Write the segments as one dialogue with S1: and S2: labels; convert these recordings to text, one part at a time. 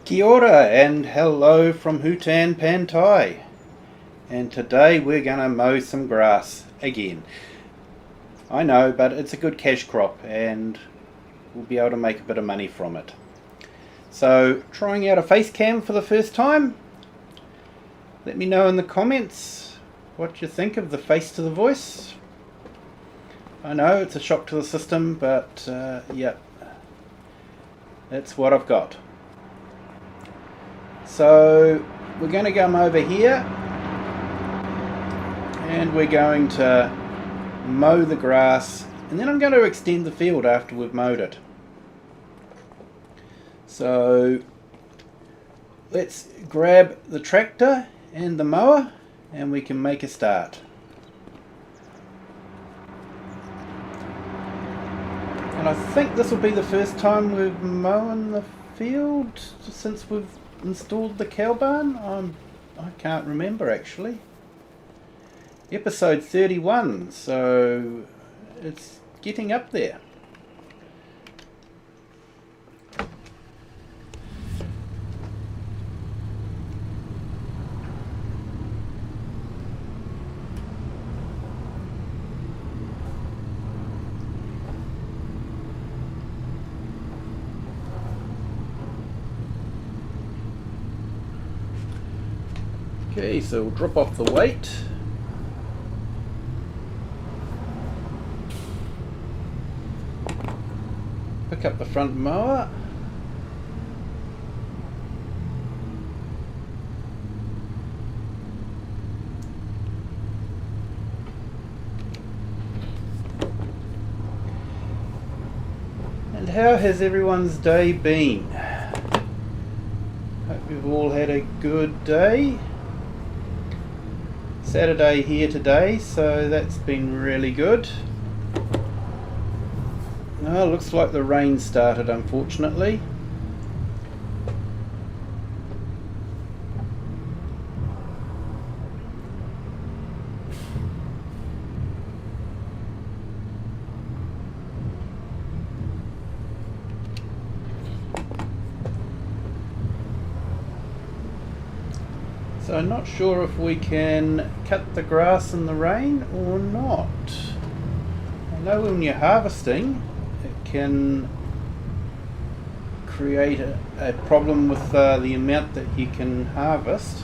S1: Kia ora and hello from Hutan Pantai, and today we're going to mow some grass again. I know, but it's a good cash crop and we'll be able to make a bit of money from it. So, trying out a face cam for the first time. Let me know in the comments what you think of the face to the voice. I know it's a shock to the system, but yeah, that's what I've got. So we're going to come over here and we're going to mow the grass, and then I'm going to extend the field after we've mowed it. So let's grab the tractor and the mower and we can make a start. And I think this will be the first time we've mown the field since we've installed the cow barn. I can't remember actually. Episode 31, so it's getting up there. Okay, so we'll drop off the weight. Pick up the front mower. And how has everyone's day been? Hope you've all had a good day. Saturday here today, so that's been really good. Oh, looks like the rain started, unfortunately. So I'm not sure if we can cut the grass in the rain or not. I know when you're harvesting it can create a problem with the amount that you can harvest.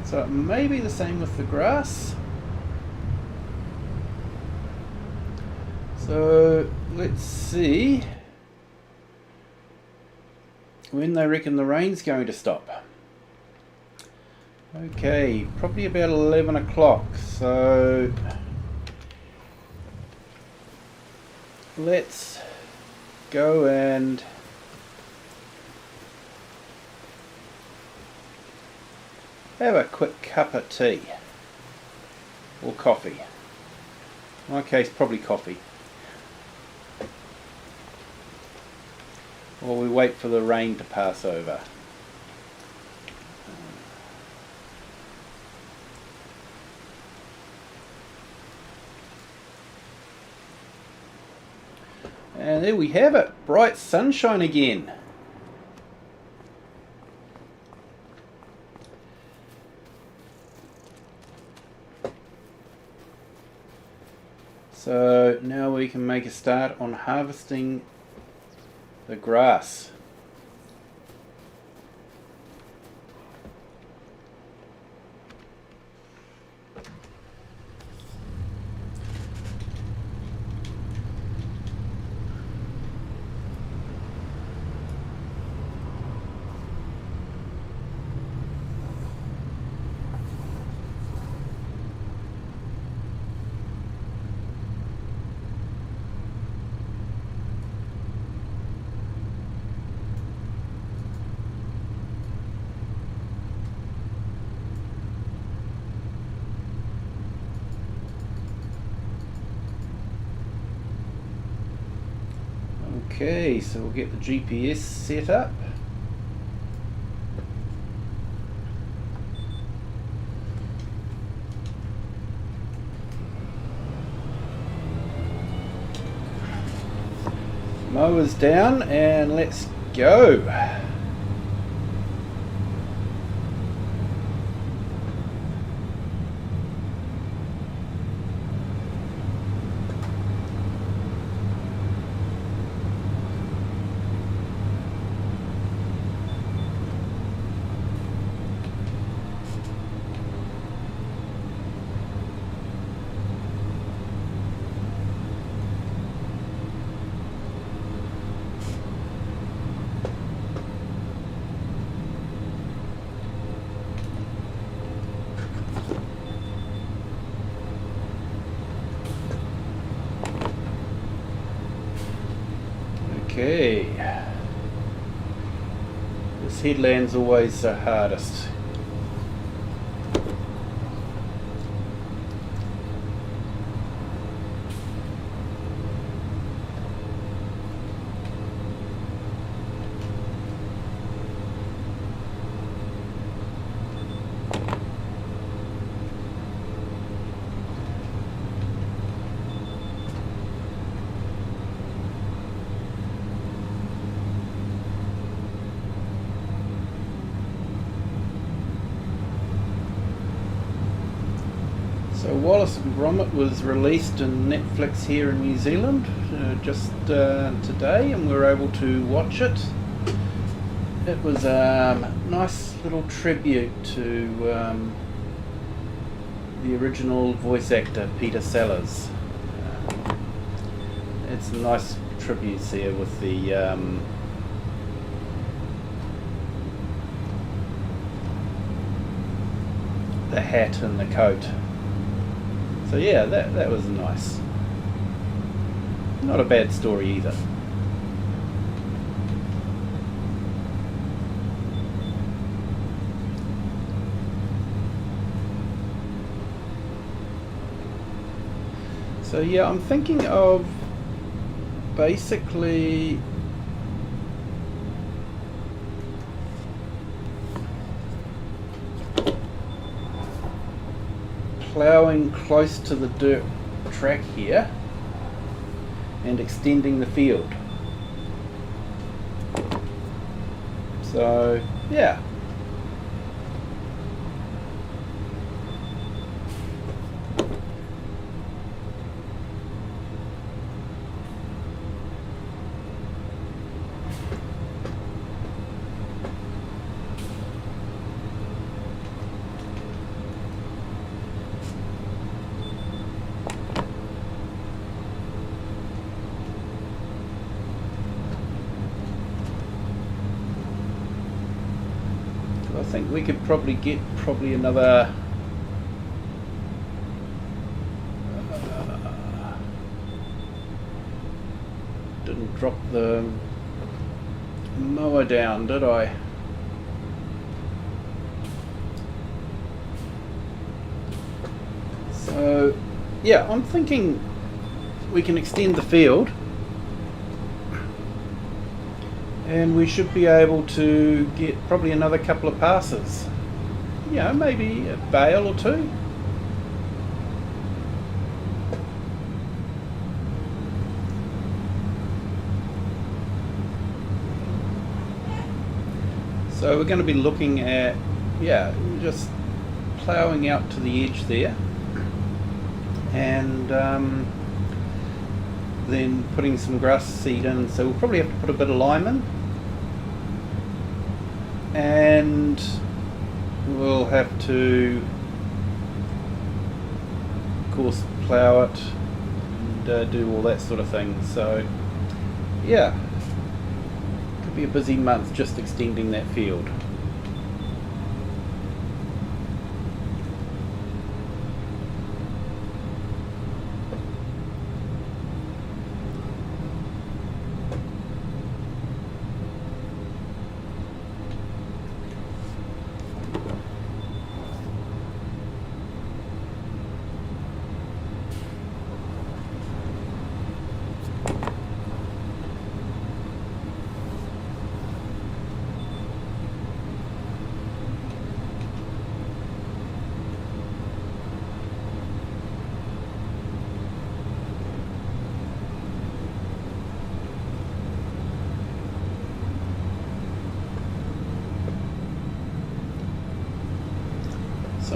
S1: So it may be the same with the grass. So let's see when they reckon the rain's going to stop. Okay, probably about 11 o'clock, so let's go and have a quick cup of tea or coffee. In my case, probably coffee. While we wait for the rain to pass over. And there we have it, bright sunshine again. So now we can make a start on harvesting the grass. Okay, so we'll get the GPS set up. Mowers down and let's go. Okay, this headland's always the hardest. So Wallace and Gromit was released on Netflix here in New Zealand just today, and we were able to watch it. It was a nice little tribute to the original voice actor Peter Sellers. It's a nice tribute here with the hat and the coat. So yeah, that was nice. Not a bad story either. So yeah, I'm thinking of basically ploughing close to the dirt track here and extending the field. So yeah. I think we could probably get another didn't drop the mower down, did I? So yeah, I'm thinking we can extend the field and we should be able to get probably another couple of passes. You know, maybe a bale or two. So we're going to be looking at, yeah, just ploughing out to the edge there and then putting some grass seed in. So we'll probably have to put a bit of lime in. And we'll have to, of course, plough it and do all that sort of thing. So yeah, could be a busy month just extending that field.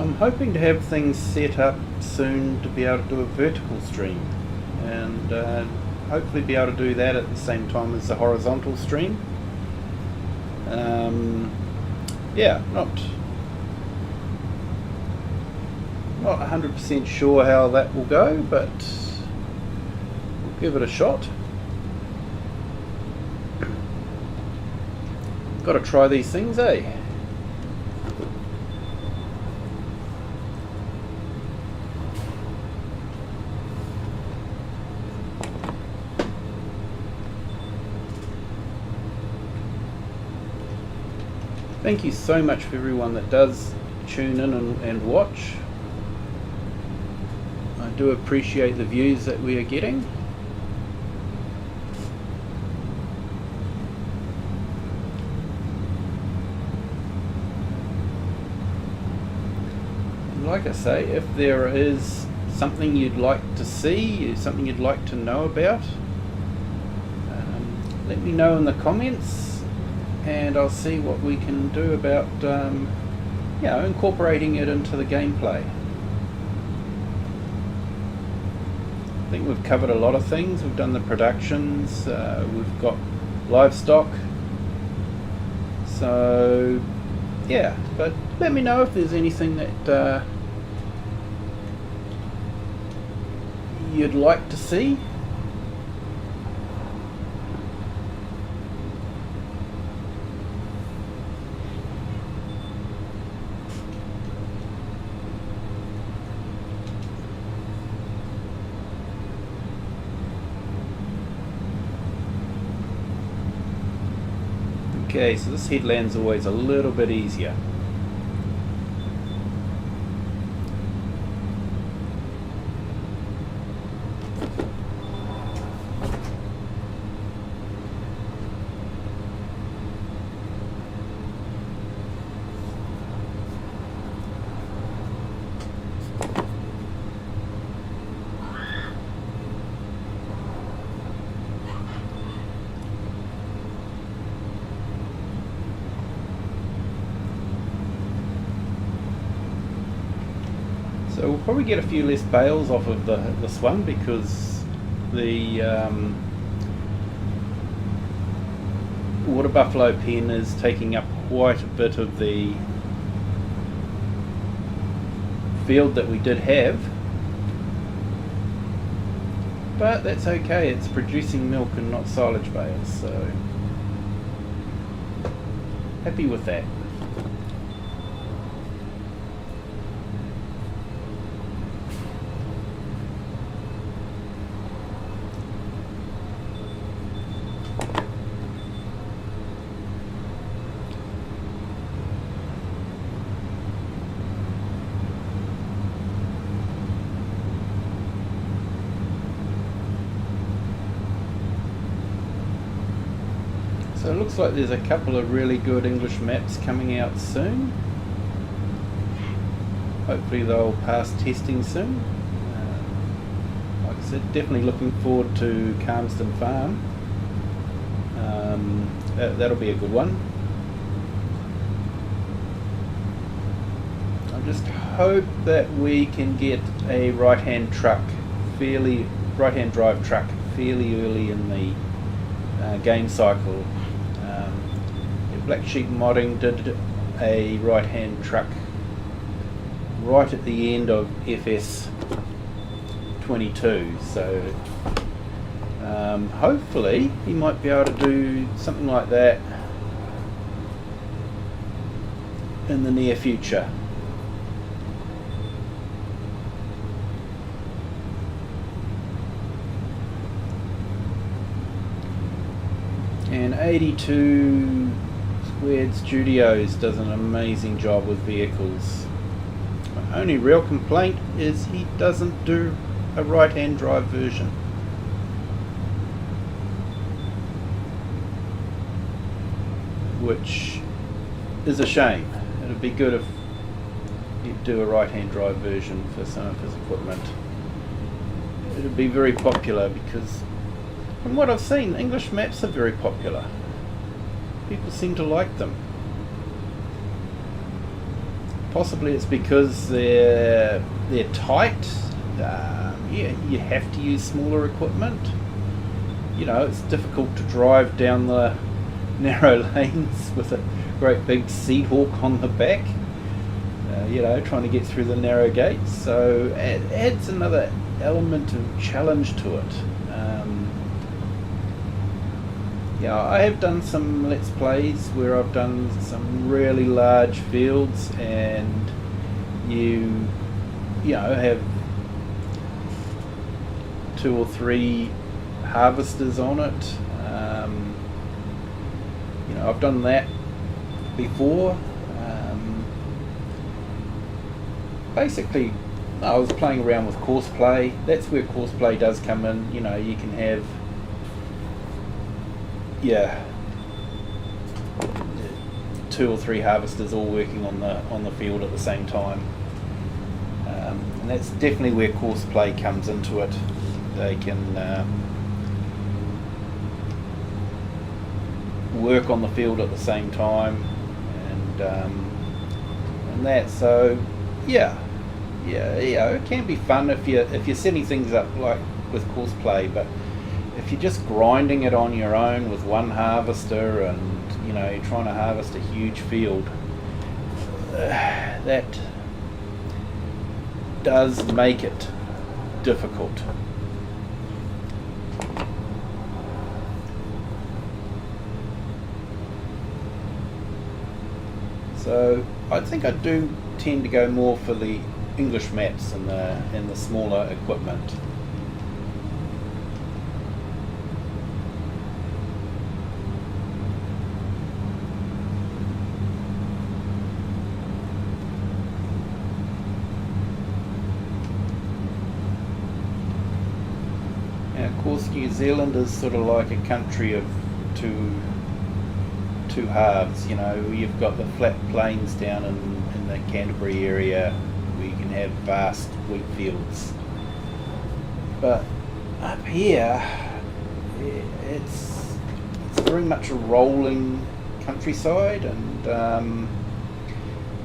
S1: I'm hoping to have things set up soon to be able to do a vertical stream, and hopefully be able to do that at the same time as the horizontal stream. Yeah, not 100% sure how that will go, but we'll give it a shot. Got to try these things, eh? Thank you so much for everyone that does tune in and watch. I do appreciate the views that we are getting. And like I say, if there is something you'd like to see, something you'd like to know about, let me know in the comments, and I'll see what we can do about incorporating it into the gameplay. I think we've covered a lot of things. We've done the productions, we've got livestock, so yeah, but let me know if there's anything that you'd like to see. Okay, so this headland's always a little bit easier. So we'll probably get a few less bales off of this one, because the water buffalo pen is taking up quite a bit of the field that we did have. But that's okay, it's producing milk and not silage bales, so happy with that. So it looks like there's a couple of really good English maps coming out soon. Hopefully they'll pass testing soon. Like I said, definitely looking forward to Calmston Farm. That'll be a good one. I just hope that we can get a right-hand drive truck fairly early in the game cycle. Black Sheep Modding did a right-hand truck right at the end of FS 22, so hopefully he might be able to do something like that in the near future. And 82 Squared Studios does an amazing job with vehicles. My only real complaint is he doesn't do a right-hand drive version. Which is a shame. It would be good if he'd do a right-hand drive version for some of his equipment. It would be very popular, because from what I've seen, English maps are very popular. People seem to like them. Possibly it's because they're tight. You have to use smaller equipment. You know, it's difficult to drive down the narrow lanes with a great big seed hawk on the back. Trying to get through the narrow gates. So it adds another element of challenge to it. I have done some Let's Plays where I've done some really large fields, and you have 2 or 3 harvesters on it. I've done that before. Basically, I was playing around with courseplay. That's where courseplay does come in. You can have 2 or 3 harvesters all working on the field at the same time, and that's definitely where courseplay comes into it. They can work on the field at the same time, and that. So it can be fun if you're setting things up like with courseplay, but if you're just grinding it on your own with one harvester and you're trying to harvest a huge field, that does make it difficult. So I think I do tend to go more for the English maps and the smaller equipment. And of course, New Zealand is sort of like a country of two halves. You've got the flat plains down in the Canterbury area where you can have vast wheat fields, but up here it's very much a rolling countryside, and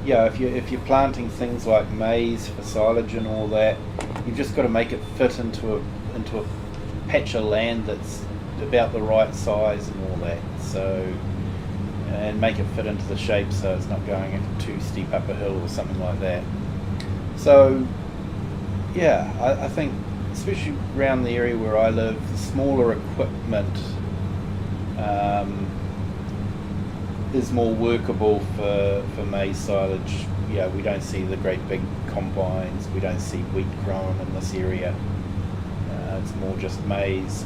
S1: if you're planting things like maize for silage and all that, you've just got to make it fit into a patch of land that's about the right size and all that. So, and make it fit into the shape so it's not going too steep up a hill or something like that. So I think especially around the area where I live, the smaller equipment is more workable for maize silage. We don't see the great big combines, we don't see wheat grown in this area. It's more just maize.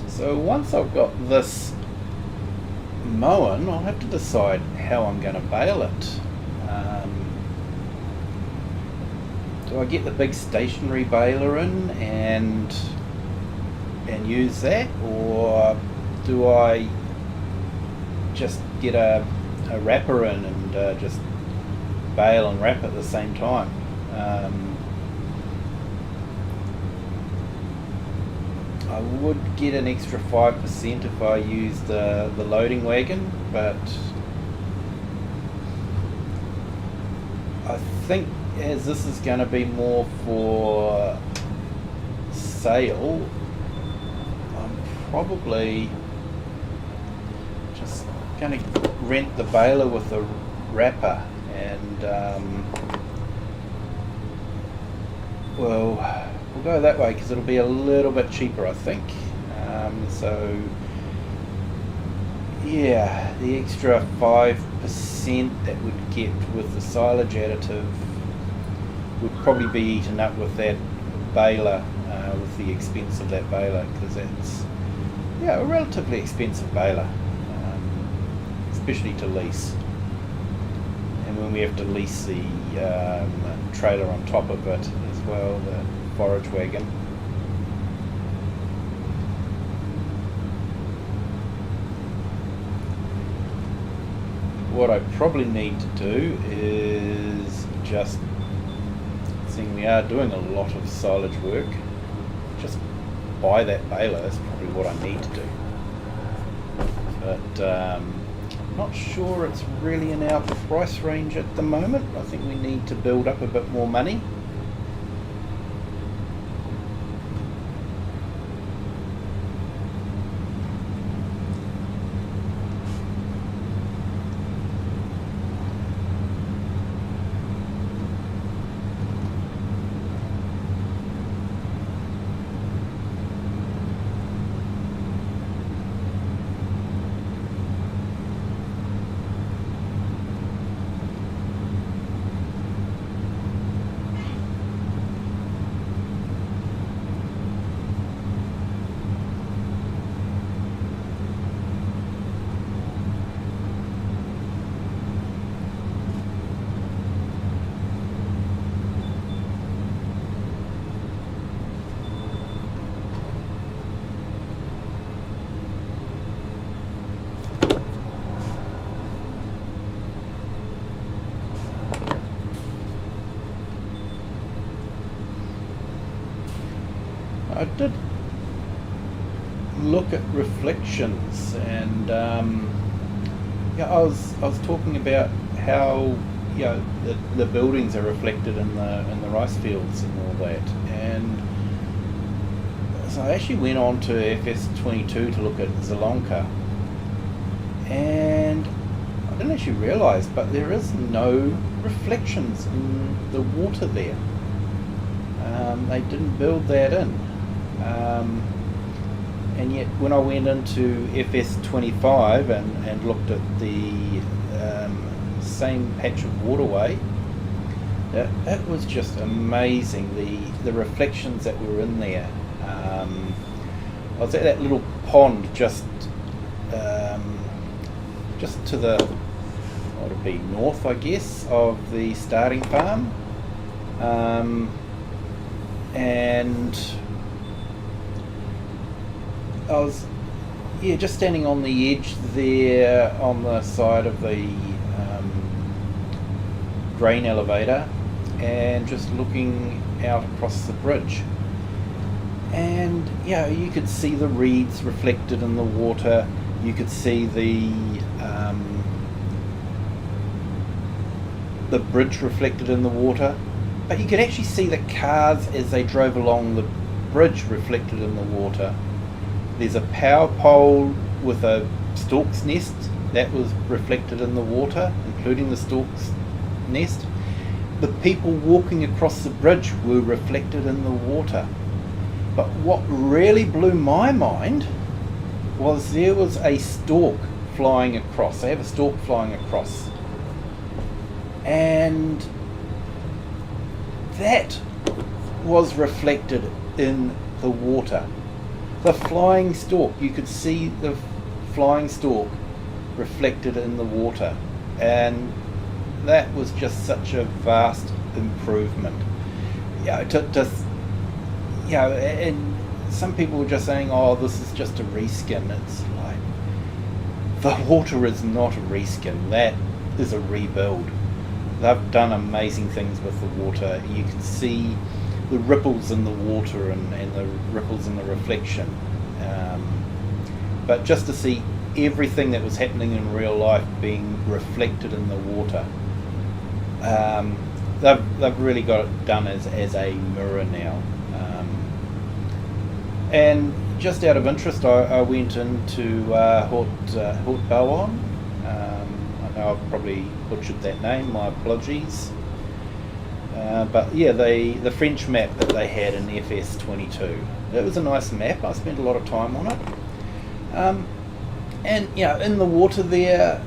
S1: So once I've got this mown, I'll have to decide how I'm going to bale it. Do I get the big stationary baler in and use that, or do I just get a wrapper in and just bale and wrap at the same time? I would get an extra 5% if I used the loading wagon, but I think as this is going to be more for sale, I'm probably just going to rent the baler with the wrapper, and we'll go that way because it'll be a little bit cheaper, I think. The extra 5% that we'd get with the silage additive would probably be eaten up with that baler, with the expense of that baler, because it's a relatively expensive baler, especially to lease. And when we have to lease the trailer on top of it as well, the forage wagon. What I probably need to do is just, seeing we are doing a lot of silage work, just buy that baler. That's probably what I need to do. But I'm not sure it's really in our price range at the moment. I think we need to build up a bit more money. I did look at reflections, and yeah, I was talking about how the buildings are reflected in the rice fields and all that, and so I actually went on to FS22 to look at Silonka, and I didn't actually realise, but there is no reflections in the water there. They didn't build that in. And yet when I went into FS25 and looked at the same patch of waterway, it was just amazing, the reflections that were in there. I was at that little pond just to the, what would it be, north, I guess, of the starting farm, and I was just standing on the edge there on the side of the grain elevator and just looking out across the bridge, and you could see the reeds reflected in the water, you could see the bridge reflected in the water, but you could actually see the cars as they drove along the bridge reflected in the water. There's a power pole with a stork's nest that was reflected in the water, including the stork's nest. The people walking across the bridge were reflected in the water. But what really blew my mind was there was a stork flying across. They have a stork flying across. And that was reflected in the water. The flying stork, you could see the flying stork reflected in the water, and that was just such a vast improvement. And some people were just saying, oh, this is just a reskin. It's like, the water is not a reskin, that is a rebuild. They've done amazing things with the water. You can see the ripples in the water and the ripples in the reflection. But just to see everything that was happening in real life being reflected in the water, they've really got it done as a mirror now. And just out of interest, I went into Hutan Pantai. I know I've probably butchered that name, my apologies. But yeah, the French map that they had in FS22, it was a nice map. I spent a lot of time on it. And in the water there,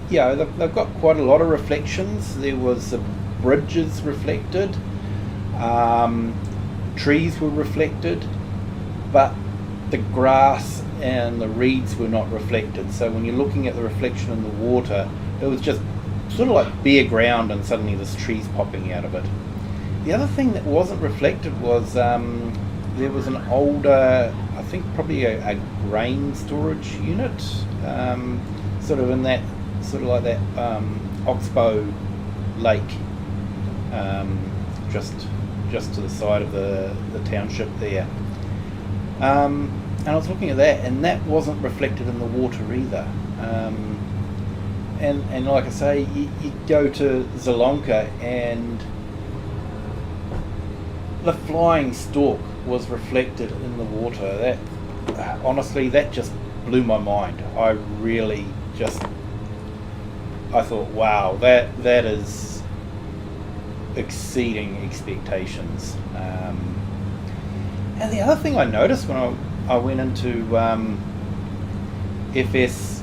S1: they've got quite a lot of reflections. There was the bridges reflected, trees were reflected, but the grass and the reeds were not reflected. So when you're looking at the reflection in the water, it was just sort of like bare ground, and suddenly there's trees popping out of it. The other thing that wasn't reflected was there was an older, I think probably a grain storage unit, sort of in that, sort of like that Oxbow Lake, just to the side of the township there. And I was looking at that, and that wasn't reflected in the water either. And like I say, you go to Zalonka, and the flying stork was reflected in the water. That honestly, that just blew my mind. I really I thought, wow, that is exceeding expectations. And the other thing I noticed when I went into FS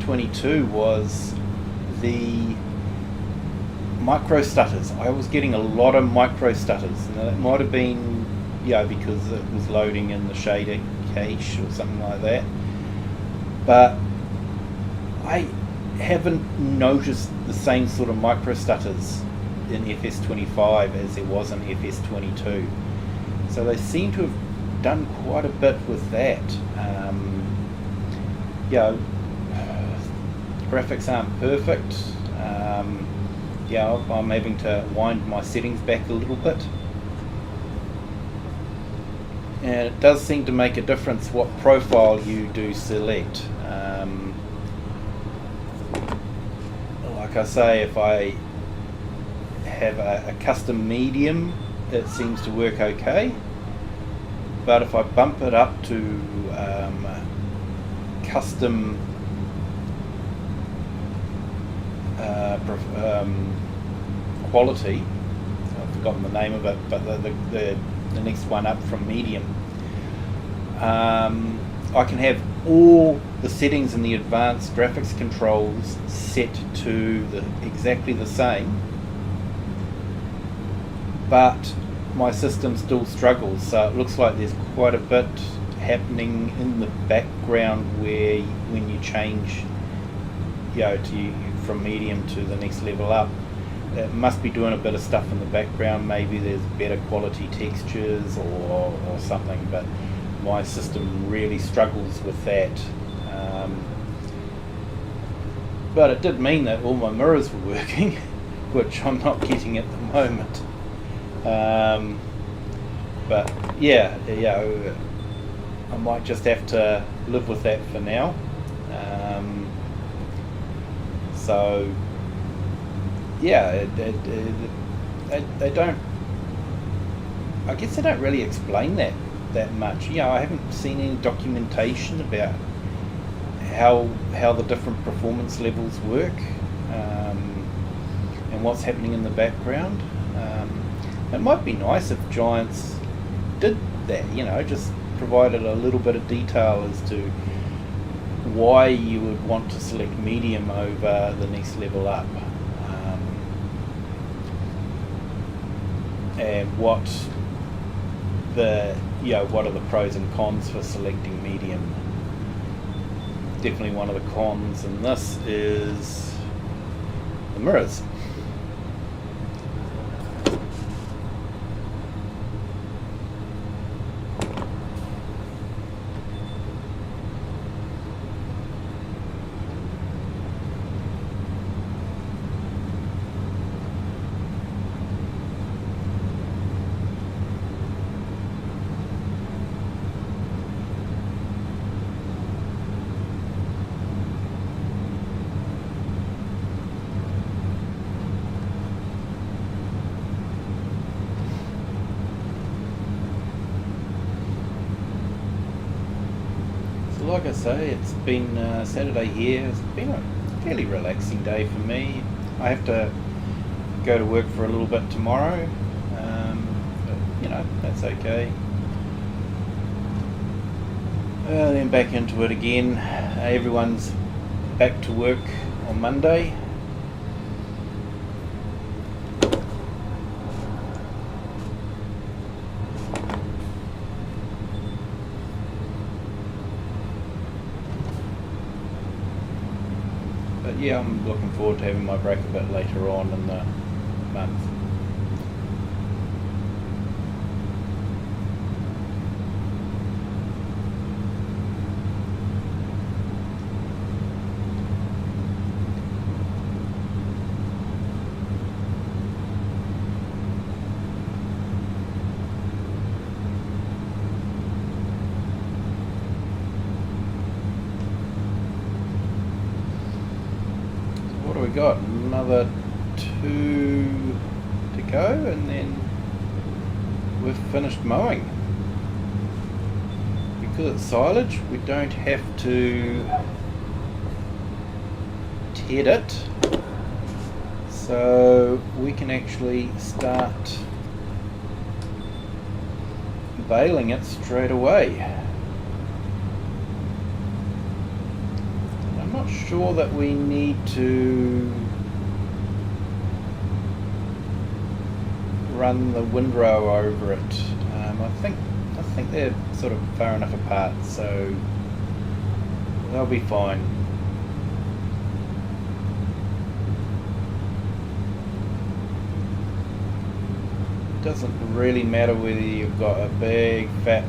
S1: 22 was the micro stutters. I was getting a lot of micro stutters. Now, it might have been, because it was loading in the shader cache or something like that. But I haven't noticed the same sort of micro stutters in FS25 as there was in FS22. So they seem to have done quite a bit with that. Graphics aren't perfect. I'm having to wind my settings back a little bit. And it does seem to make a difference what profile you do select. Like I say, if I have a custom medium, it seems to work okay. But if I bump it up to custom quality, I've forgotten the name of it, but the next one up from medium, I can have all the settings in the advanced graphics controls set to exactly the same, but my system still struggles. So it looks like there's quite a bit happening in the background where when you change from medium to the next level up, it must be doing a bit of stuff in the background. Maybe there's better quality textures or something, but my system really struggles with that. But it did mean that all my mirrors were working, which I'm not getting at the moment. But I might just have to live with that for now. They don't. I guess they don't really explain that much. I haven't seen any documentation about how the different performance levels work, and what's happening in the background. It might be nice if Giants did that, just provided a little bit of detail as to why you would want to select medium over the next level up, and what are the pros and cons for selecting medium. Definitely one of the cons in this is the mirrors. Like I say, it's been Saturday here. It's been a fairly relaxing day for me. I have to go to work for a little bit tomorrow, but that's okay. Then back into it again. Everyone's back to work on Monday. But I'm looking forward to having my break a bit later on in the month. what do we got? Another 2 to go, and then we've finished mowing. Because it's silage, we don't have to ted it, so we can actually start baling it straight away. I'm not sure that we need to run the windrow over it. I think they're sort of far enough apart, so they'll be fine. Doesn't really matter whether you've got a big fat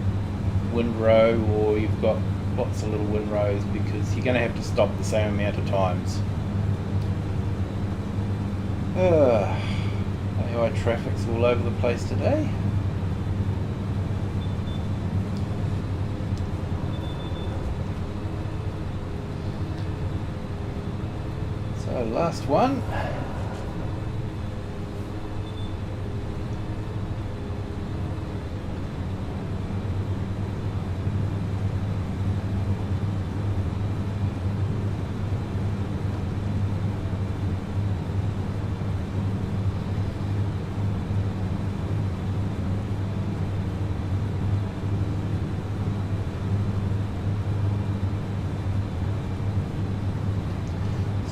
S1: windrow or you've got lots of little windrows, because you're going to have to stop the same amount of times. AI traffic's all over the place today. So last one.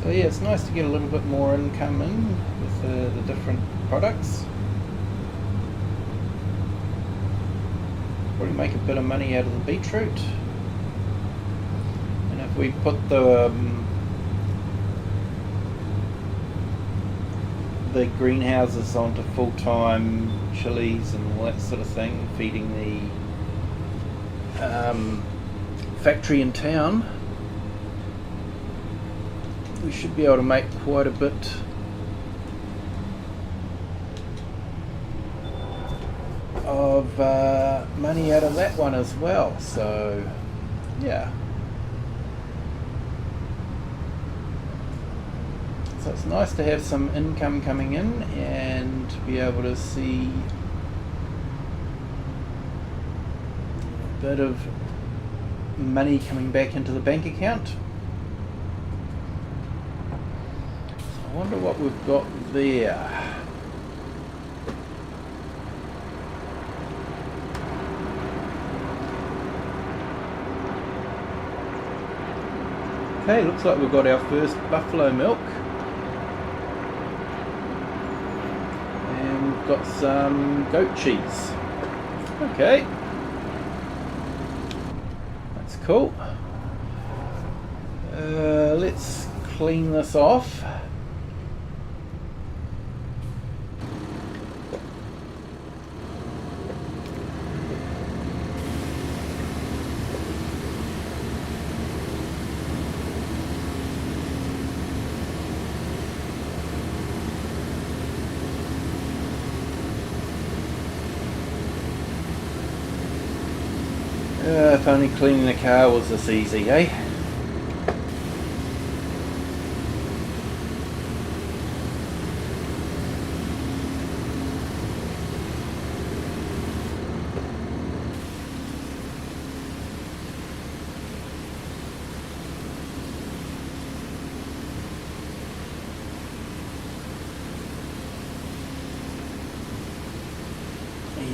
S1: So yeah, it's nice to get a little bit more income in with the different products. Probably make a bit of money out of the beetroot. And if we put the greenhouses onto full-time chilies and all that sort of thing, feeding the factory in town, we should be able to make quite a bit of money out of that one as well. So yeah, so it's nice to have some income coming in and be able to see a bit of money coming back into the bank account. I wonder what we've got there. Okay, looks like we've got our first buffalo milk. And we've got some goat cheese. Okay. That's cool. Let's clean this off. If only cleaning the car was this easy, eh?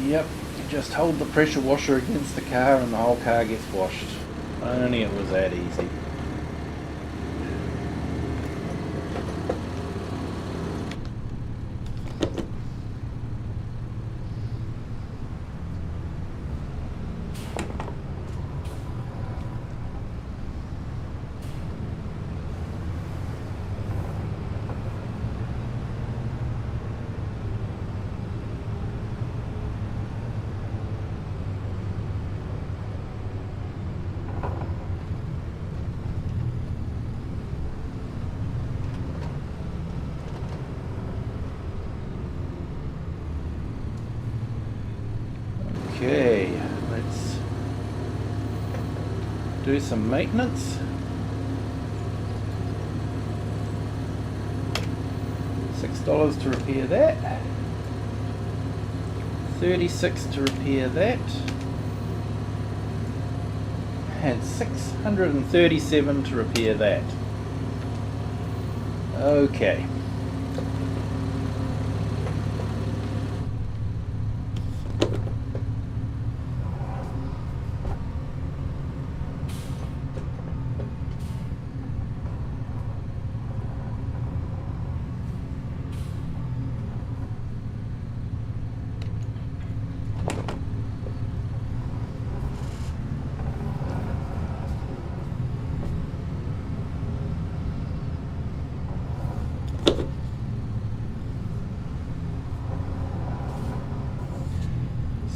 S1: Yep. Just hold the pressure washer against the car and the whole car gets washed. Only it was that easy. Okay, let's do some maintenance. $6 to repair that. 36 to repair that. And 637 to repair that. Okay.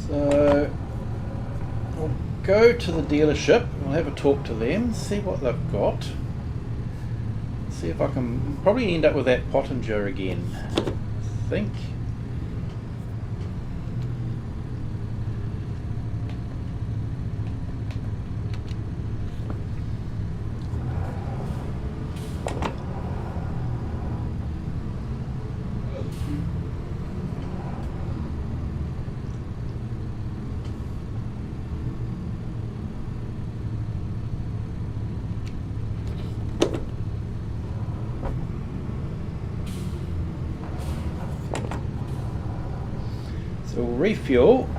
S1: So we'll go to the dealership, we'll have a talk to them, see what they've got, see if I can probably end up with that Pottinger again, I think. So we'll refuel.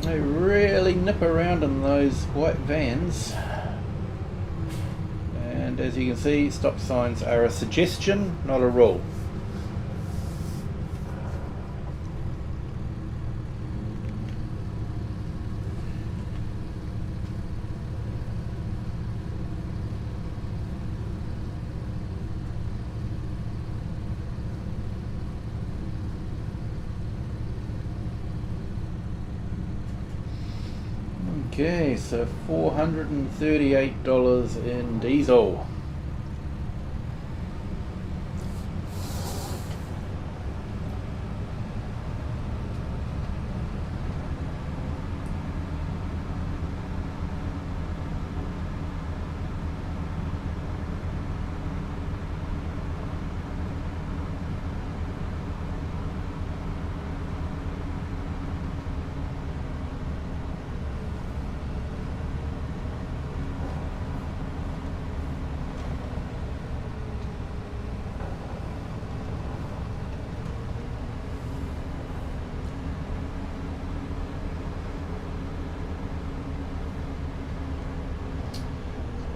S1: They really nip around in those white vans. And as you can see, stop signs are a suggestion, not a rule. Okay, so $438 in diesel.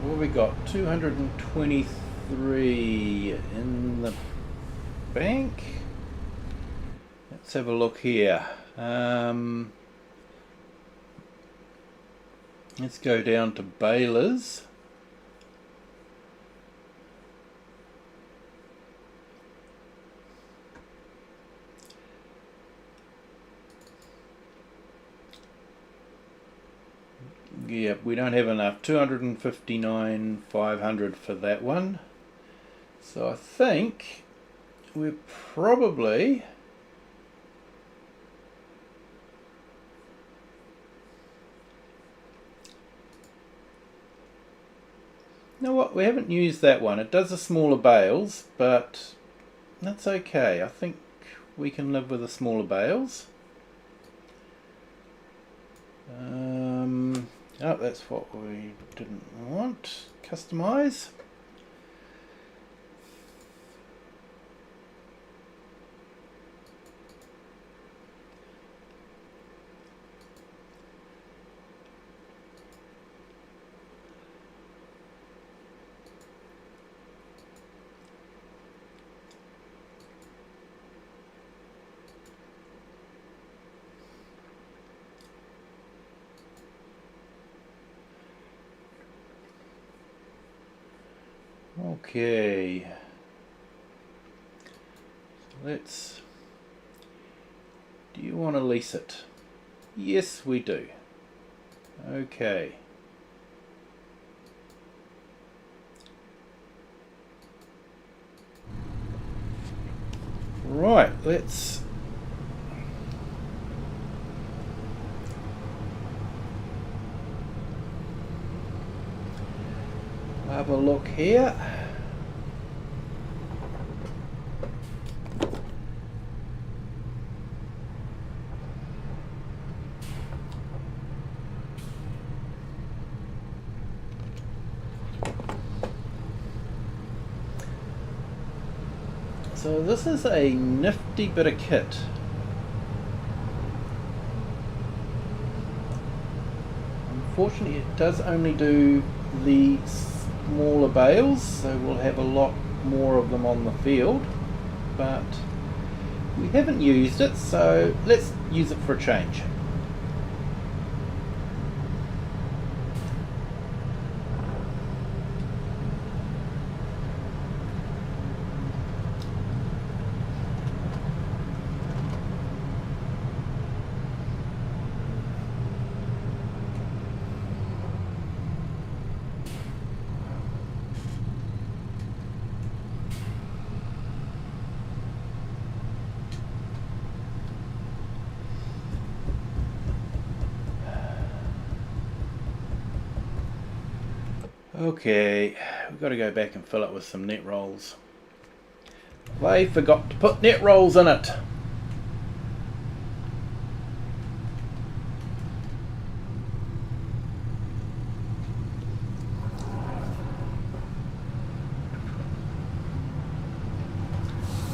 S1: What have we got? 223 in the bank. Let's have a look here. Let's go down to balers. Yeah, we don't have enough. 259,500 for that one. So I think we're probably you know what, we haven't used that one. It does the smaller bales, but that's okay. I think we can live with the smaller bales. Oh, that's what we didn't want. Customize. Okay, so let's, do you want to lease it? Yes, we do. Okay. Right, let's have a look here. So this is a nifty bit of kit. Unfortunately it does only do the smaller bales, so we'll have a lot more of them on the field, but we haven't used it, so let's use it for a change. Okay, we've got to go back and fill it with some net rolls. They forgot to put net rolls in it.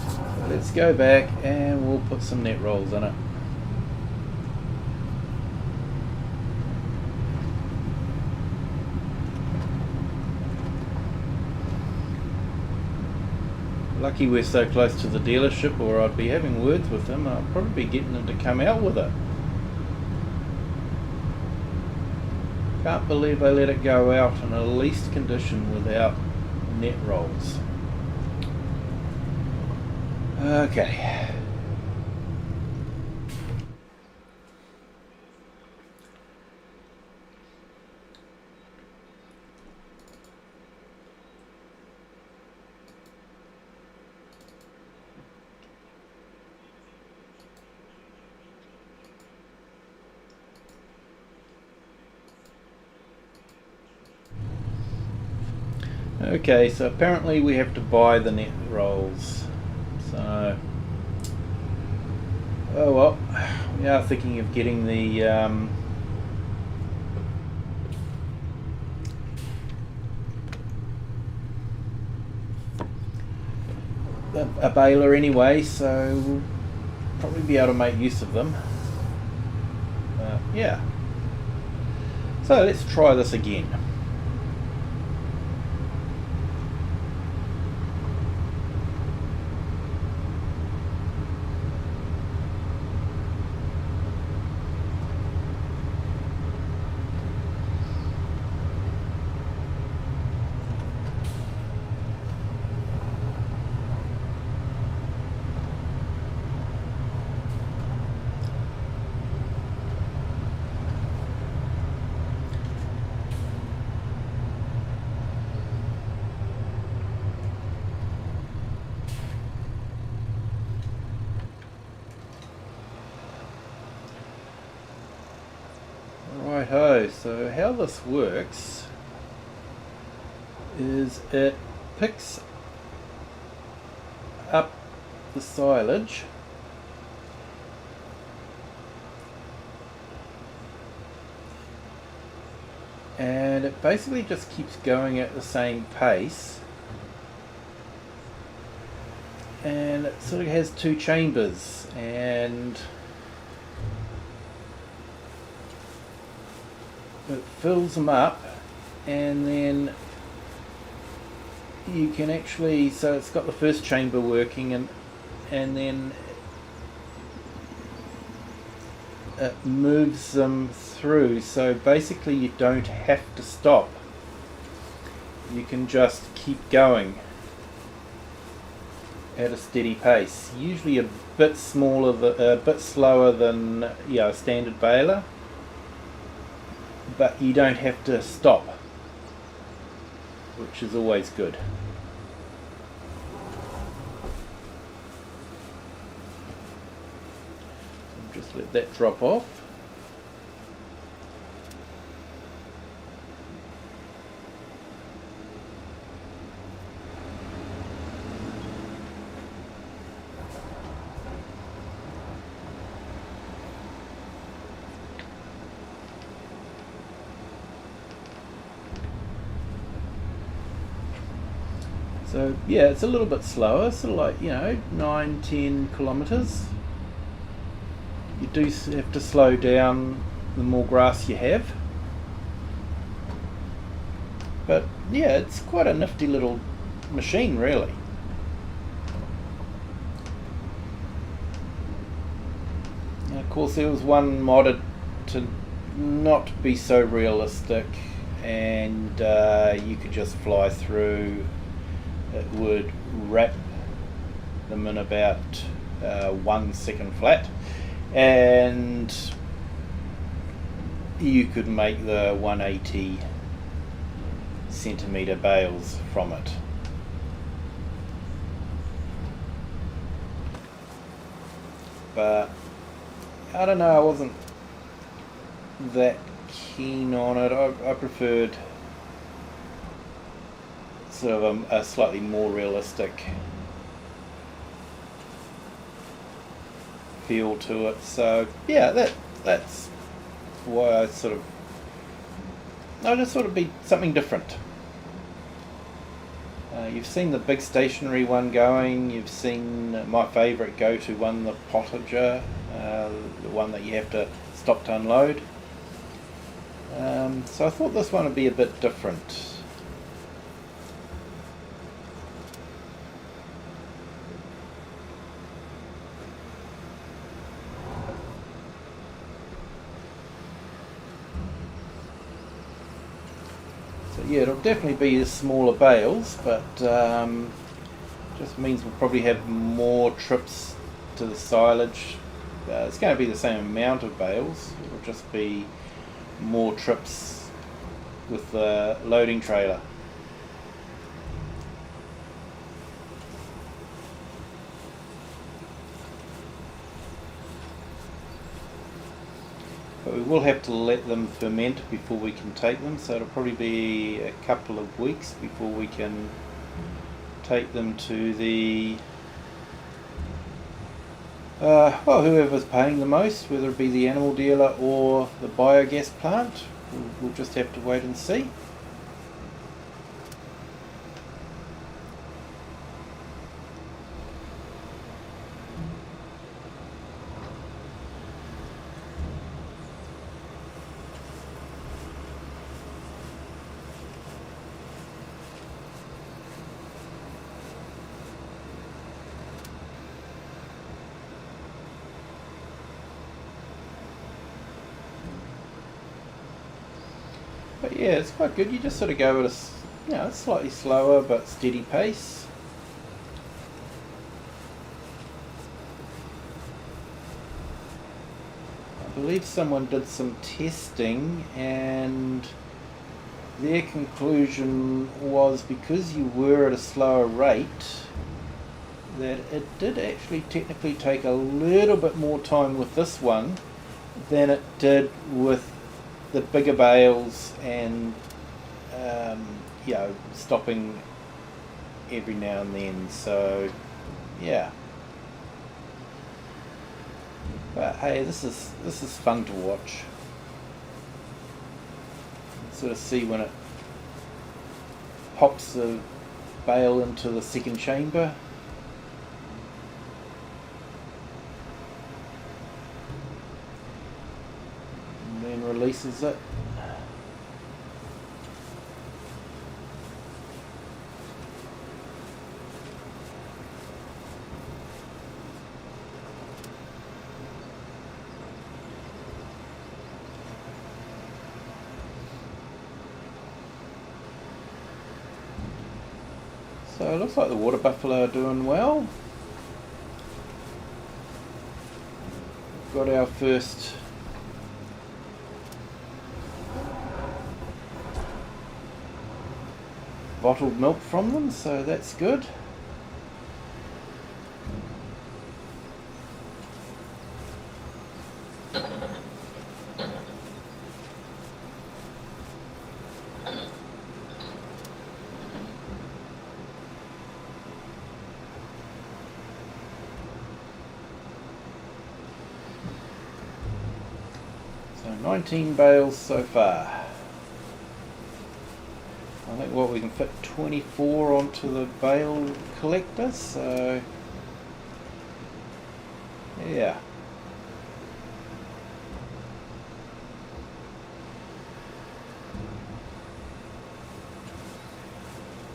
S1: So let's go back and we'll put some net rolls in it. Lucky we're so close to the dealership, or I'd be having words with them. I'll probably be getting them to come out with it. Can't believe they let it go out in a leased condition without net rolls. Okay. Okay, so apparently we have to buy the net rolls. So, oh well, we are thinking of getting the a baler anyway, so we'll probably be able to make use of them. Yeah. So let's try this again. Righto, so how this works is it picks up the silage and it basically just keeps going at the same pace, and it sort of has two chambers, and it fills them up, and then you can actually, so it's got the first chamber working, and then it moves them through, so basically you don't have to stop, you can just keep going at a steady pace, usually a bit smaller, a bit slower than a standard baler, but you don't have to stop, which is always good. Just let that drop off. So yeah, it's a little bit slower, sort of like, 9-10 kilometres. You do have to slow down the more grass you have. But yeah, it's quite a nifty little machine, really. And of course, there was one modded to not be so realistic, and you could just fly through. It would wrap them in about 1 second flat, and you could make the 180 centimetre bales from it. But I don't know, I wasn't that keen on it. I preferred sort of a slightly more realistic feel to it. So yeah, that's why I just thought it'd be something different. You've seen the big stationary one going, you've seen my favourite go-to one, the potager, the one that you have to stop to unload. So I thought this one would be a bit different. Yeah, it'll definitely be the smaller bales, but just means we'll probably have more trips to the silage. It's going to be the same amount of bales, it'll just be more trips with the loading trailer. But we will have to let them ferment before we can take them, so it'll probably be a couple of weeks before we can take them to the whoever's paying the most, whether it be the animal dealer or the biogas plant. We'll just have to wait and see. But yeah, it's quite good. You just sort of go at a slightly slower but steady pace. I believe someone did some testing and their conclusion was because you were at a slower rate that it did actually technically take a little bit more time with this one than it did with the bigger bales and stopping every now and then. So yeah, but hey, this is fun to watch. Sort of see when it pops the bale into the second chamber. And then releases it. So it looks like the water buffalo are doing well. Got our first bottled milk from them, so that's good. 19 bales so far. I think what we can fit 24 onto the bale collector, so yeah.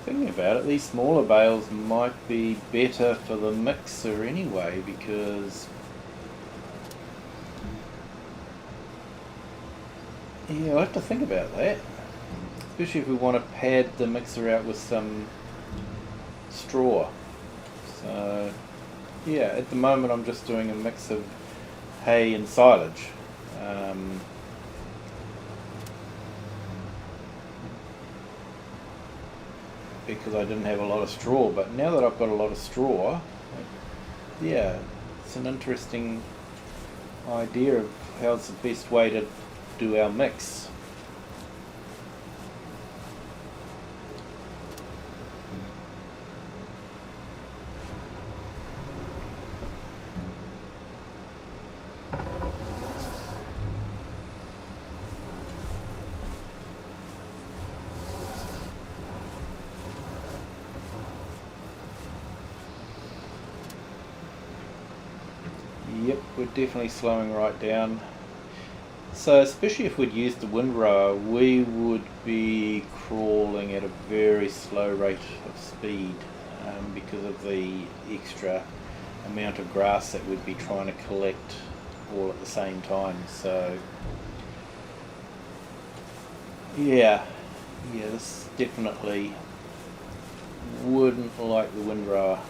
S1: Thinking about it, these smaller bales might be better for the mixer anyway, because yeah, I'll have to think about that. Especially if we want to pad the mixer out with some straw. So yeah, at the moment I'm just doing a mix of hay and silage. Because I didn't have a lot of straw, but now that I've got a lot of straw, yeah, it's an interesting idea of how's the best way to do our mix. Yep, we're definitely slowing right down. So especially if we'd used the windrower, we would be crawling at a very slow rate of speed because of the extra amount of grass that we'd be trying to collect all at the same time. So yeah, this definitely wouldn't like the windrower.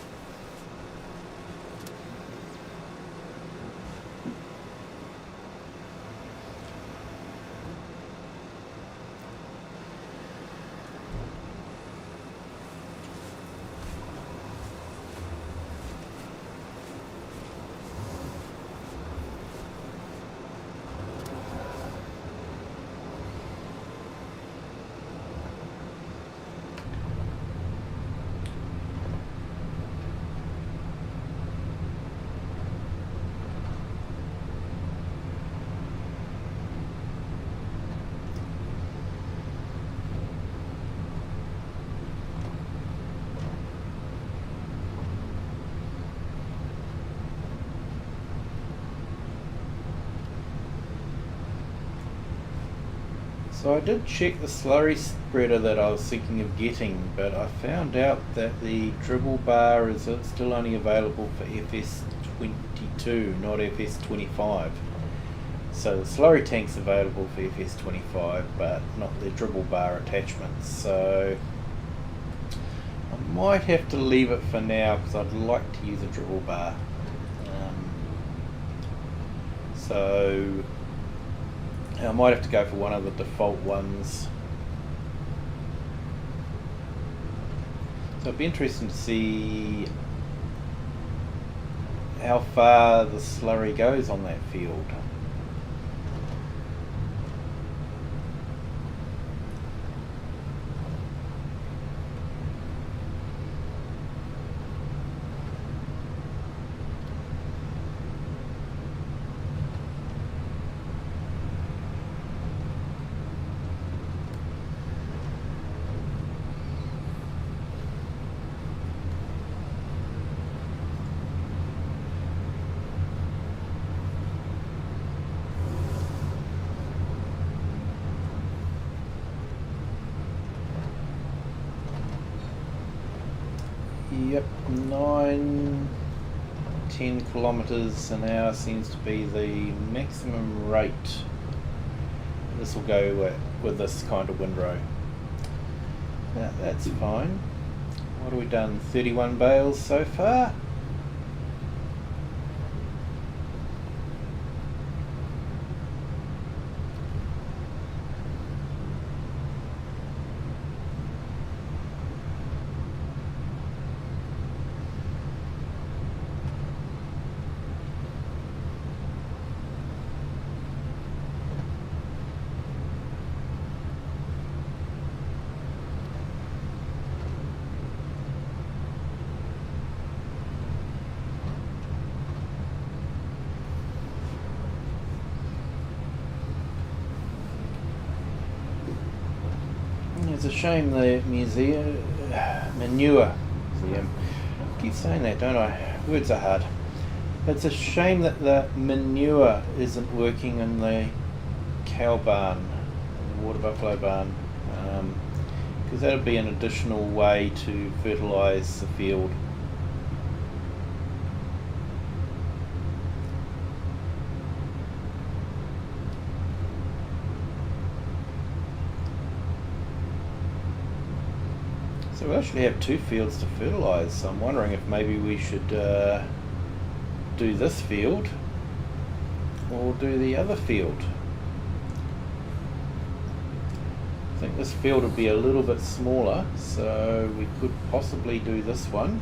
S1: So I did check the slurry spreader that I was thinking of getting, but I found out that the dribble bar is still only available for FS22, not FS25. So the slurry tank's available for FS25, but not the dribble bar attachments. So I might have to leave it for now because I'd like to use a dribble bar. So I might have to go for one of the default ones. So it'd be interesting to see how far the slurry goes on that field. Yep, 9-10 kilometers an hour seems to be the maximum rate. This will go with this kind of windrow. That's fine. What have we done? 31 bales so far. shame the manure museum. I keep saying that, don't I? Words are hard. It's a shame that the manure isn't working in the cow barn, the water buffalo barn, because that would be an additional way to fertilise the field. So we actually have two fields to fertilise, so I'm wondering if maybe we should do this field or do the other field. I think this field would be a little bit smaller, so we could possibly do this one.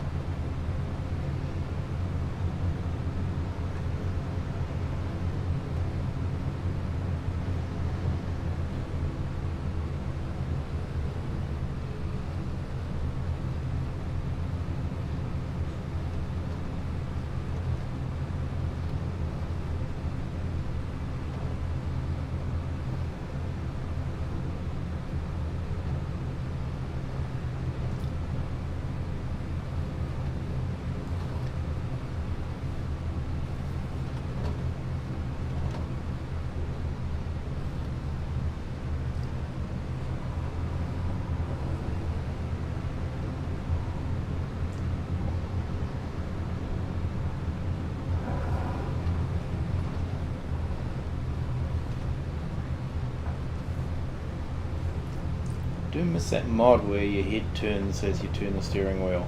S1: I do miss that mod where your head turns as you turn the steering wheel.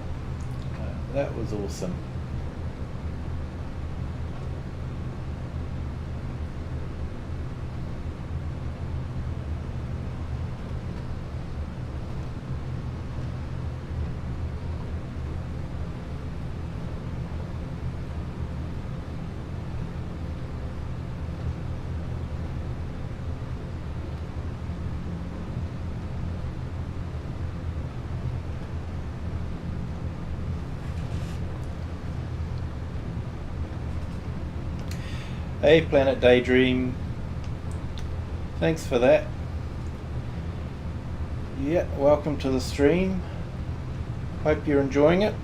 S1: That was awesome. Hey Planet Daydream, thanks for that. Yeah, welcome to the stream. Hope you're enjoying it.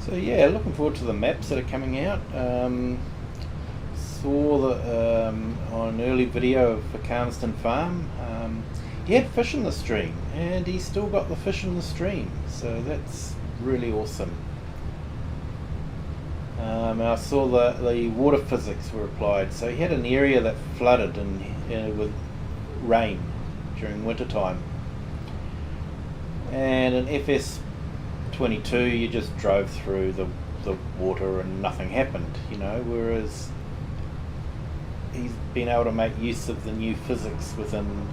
S1: So yeah, looking forward to the maps that are coming out. Saw on an early video of the Carnston farm, he had fish in the stream, and he's still got the fish in the stream, so that's really awesome. I saw the water physics were applied, so he had an area that flooded with rain during winter time, and in FS22 you just drove through the water and nothing happened, whereas he's been able to make use of the new physics within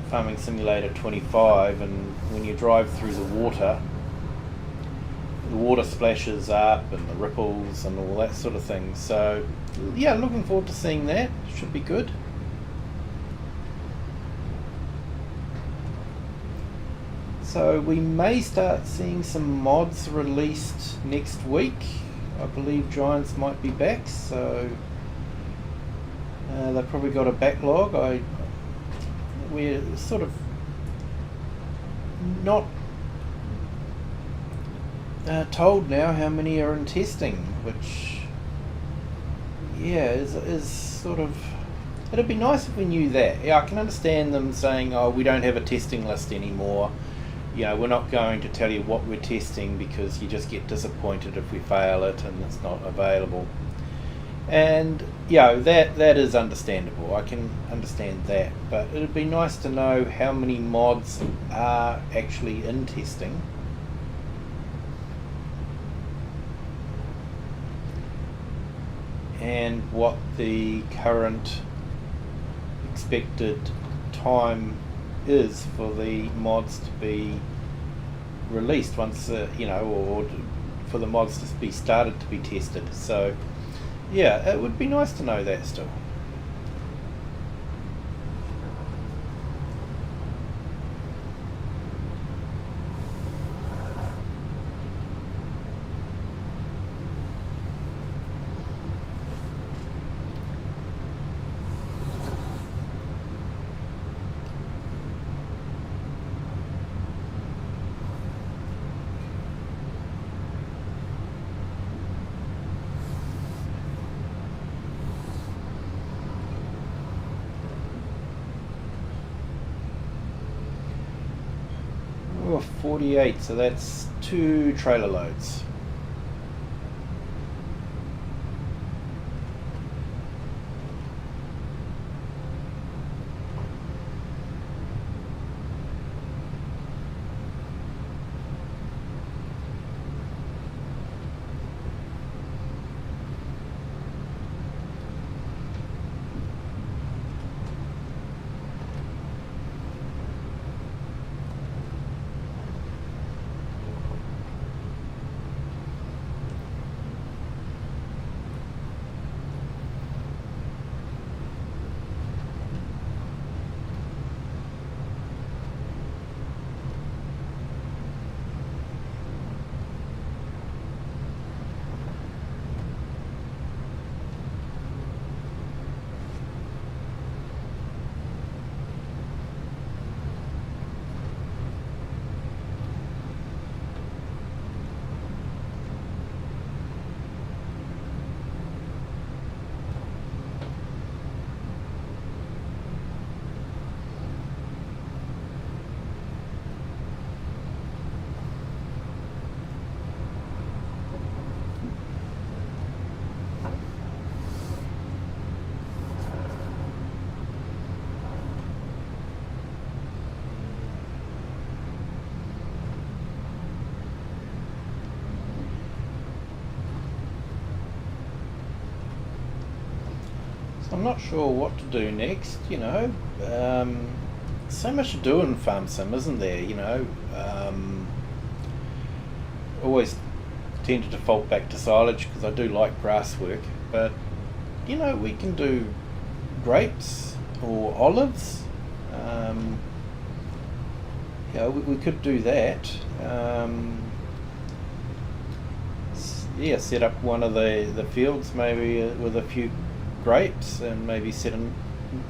S1: Farming Simulator 25, and when you drive through the water splashes up and the ripples and all that sort of thing. So yeah, looking forward to seeing that. Should be good. So we may start seeing some mods released next week. I believe Giants might be back, so they've probably got a backlog. We're sort of not told now how many are in testing, which is sort of It'd be nice if we knew that. Yeah, I can understand them saying, oh, we don't have a testing list anymore. We're not going to tell you what we're testing because you just get disappointed if we fail it and it's not available. And that is understandable. I can understand that, but it'd be nice to know how many mods are actually in testing. And what the current expected time is for the mods to be released once, or for the mods to be started to be tested. So, yeah, it would be nice to know that still. Oh, 48, so that's 2 trailer loads. I'm not sure what to do next, so much to do in Farm Sim, isn't there, always tend to default back to silage because I do like grass work, but, we can do grapes or olives, we could do that, set up one of the fields maybe with a few grapes and maybe set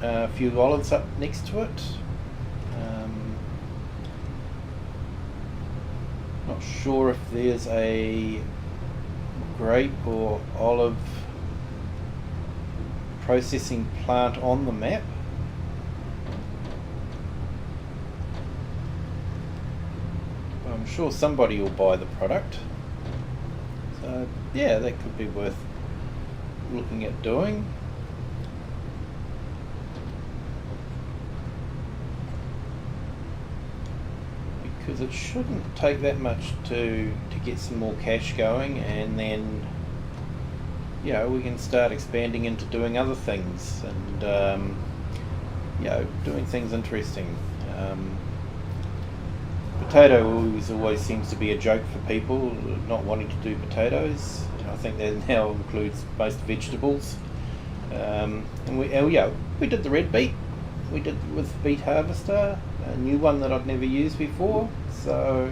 S1: a few olives up next to it. Not sure if there's a grape or olive processing plant on the map. I'm sure somebody will buy the product. So yeah, that could be worth looking at doing. Because it shouldn't take that much to get some more cash going, and then we can start expanding into doing other things and doing things interesting. Potato always seems to be a joke for people not wanting to do potatoes. I think that now includes most vegetables. And we did the red beet. We did with Beet Harvester, a new one that I'd never used before. So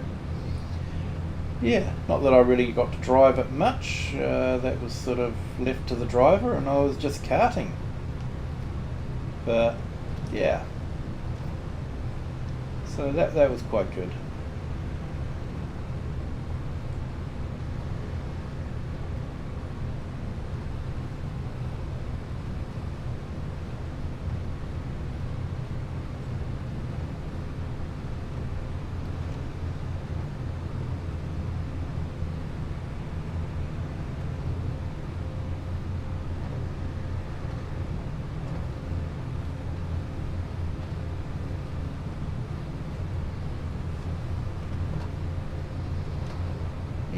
S1: yeah, not that I really got to drive it much. That was sort of left to the driver, and I was just carting. But yeah, so that was quite good.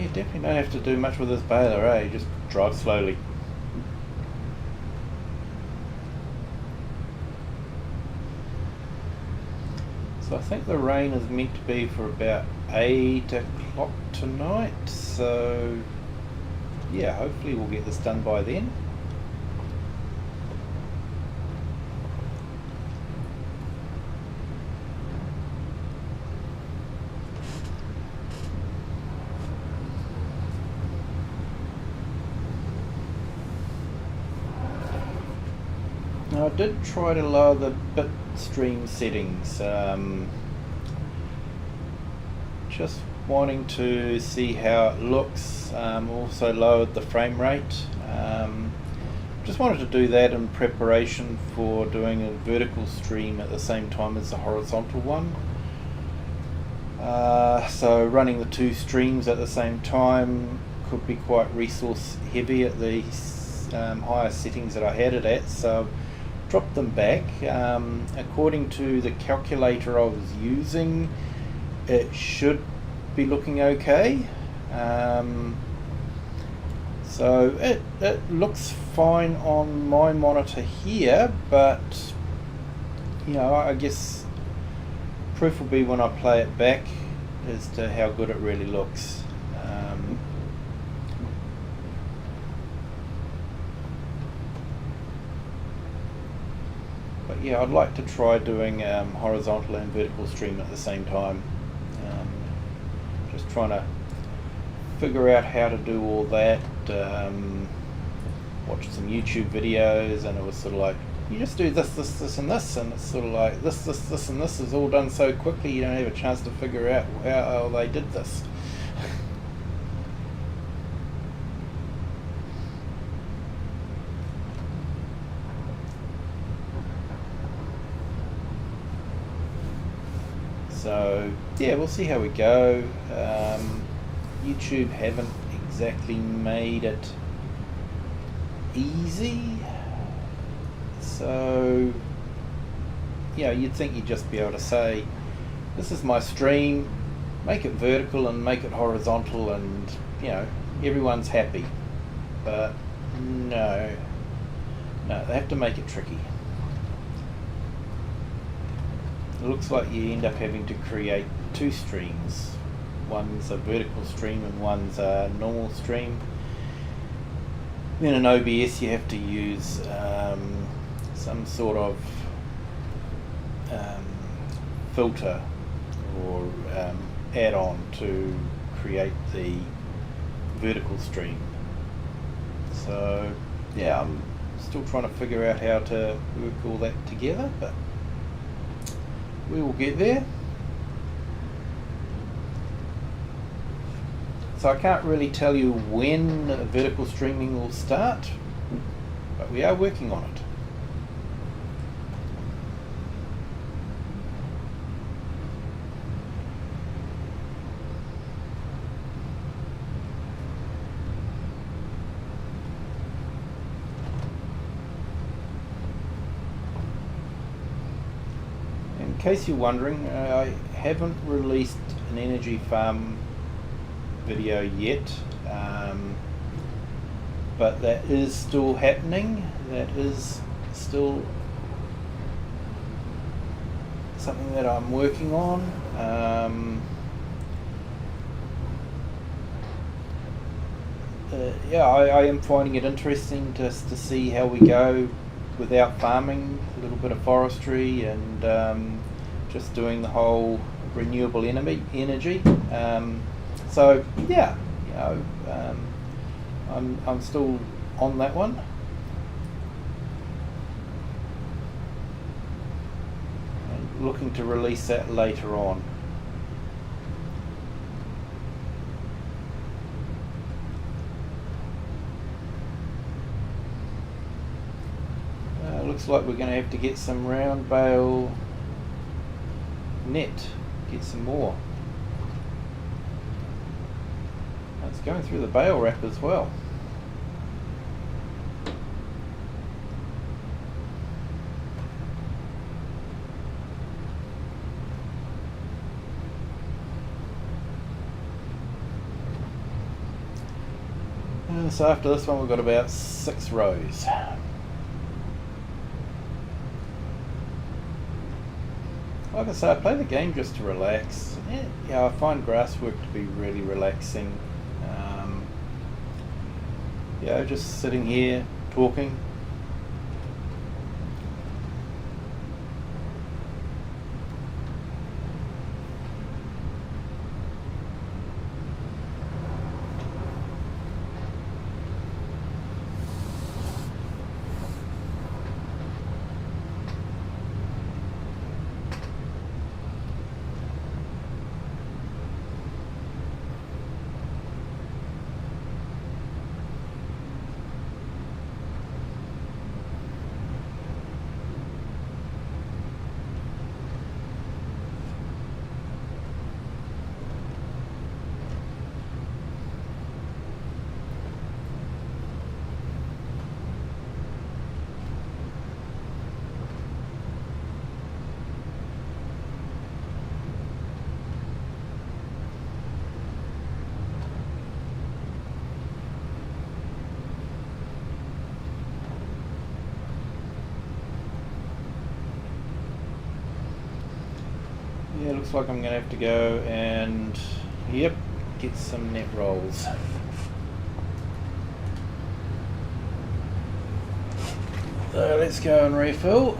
S1: Yeah, definitely don't have to do much with this baler, eh? Just drive slowly. So I think the rain is meant to be for about 8 o'clock tonight, so yeah, hopefully we'll get this done by then. Now I did try to lower the bit stream settings, just wanting to see how it looks. Also lowered the frame rate. Just wanted to do that in preparation for doing a vertical stream at the same time as the horizontal one. So running the two streams at the same time could be quite resource heavy at the higher settings that I had it at, so dropped them back. According to the calculator I was using, it should be looking okay. So it looks fine on my monitor here, but you know, I guess proof will be when I play it back as to how good it really looks. But yeah, I'd like to try doing horizontal and vertical stream at the same time. Just trying to figure out how to do all that. Watched some YouTube videos, and it was sort of like, you just do this, this, this, and this, and it's sort of like this, this, this, and this is all done so quickly you don't have a chance to figure out how they did this. So yeah, we'll see how we go. YouTube haven't exactly made it easy, so you know, you'd think you'd just be able to say, this is my stream, make it vertical and make it horizontal, and you know, everyone's happy. But no, they have to make it tricky. It looks like you end up having to create two streams. One's a vertical stream and one's a normal stream. Then in OBS you have to use some sort of filter or add-on to create the vertical stream. So yeah, I'm still trying to figure out how to work all that together, but we will get there. So I can't really tell you when vertical streaming will start, but we are working on it. In case you're wondering, I haven't released an energy farm video yet, but that is still happening. That is still something that I'm working on. Yeah, I am finding it interesting just to see how we go without farming, a little bit of forestry, and just doing the whole renewable energy. So yeah, you know, I'm still on that one. And looking to release that later on. Looks like we're going to have to get some round bale net, get some more. It's going through the bale wrap as well. So after this one we've got about 6 rows. Like I say, I play the game just to relax. Yeah, I find grass work to be really relaxing. Just sitting here talking. Yeah, looks like I'm going to have to go and, yep, get some net rolls. So let's go and refill.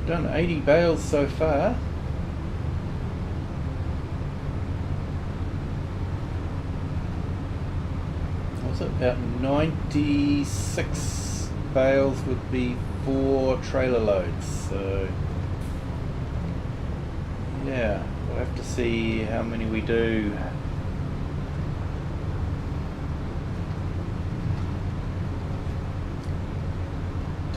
S1: Done 80 bales so far. Was it about 96 bales would be 4 trailer loads, so yeah, we'll have to see how many we do.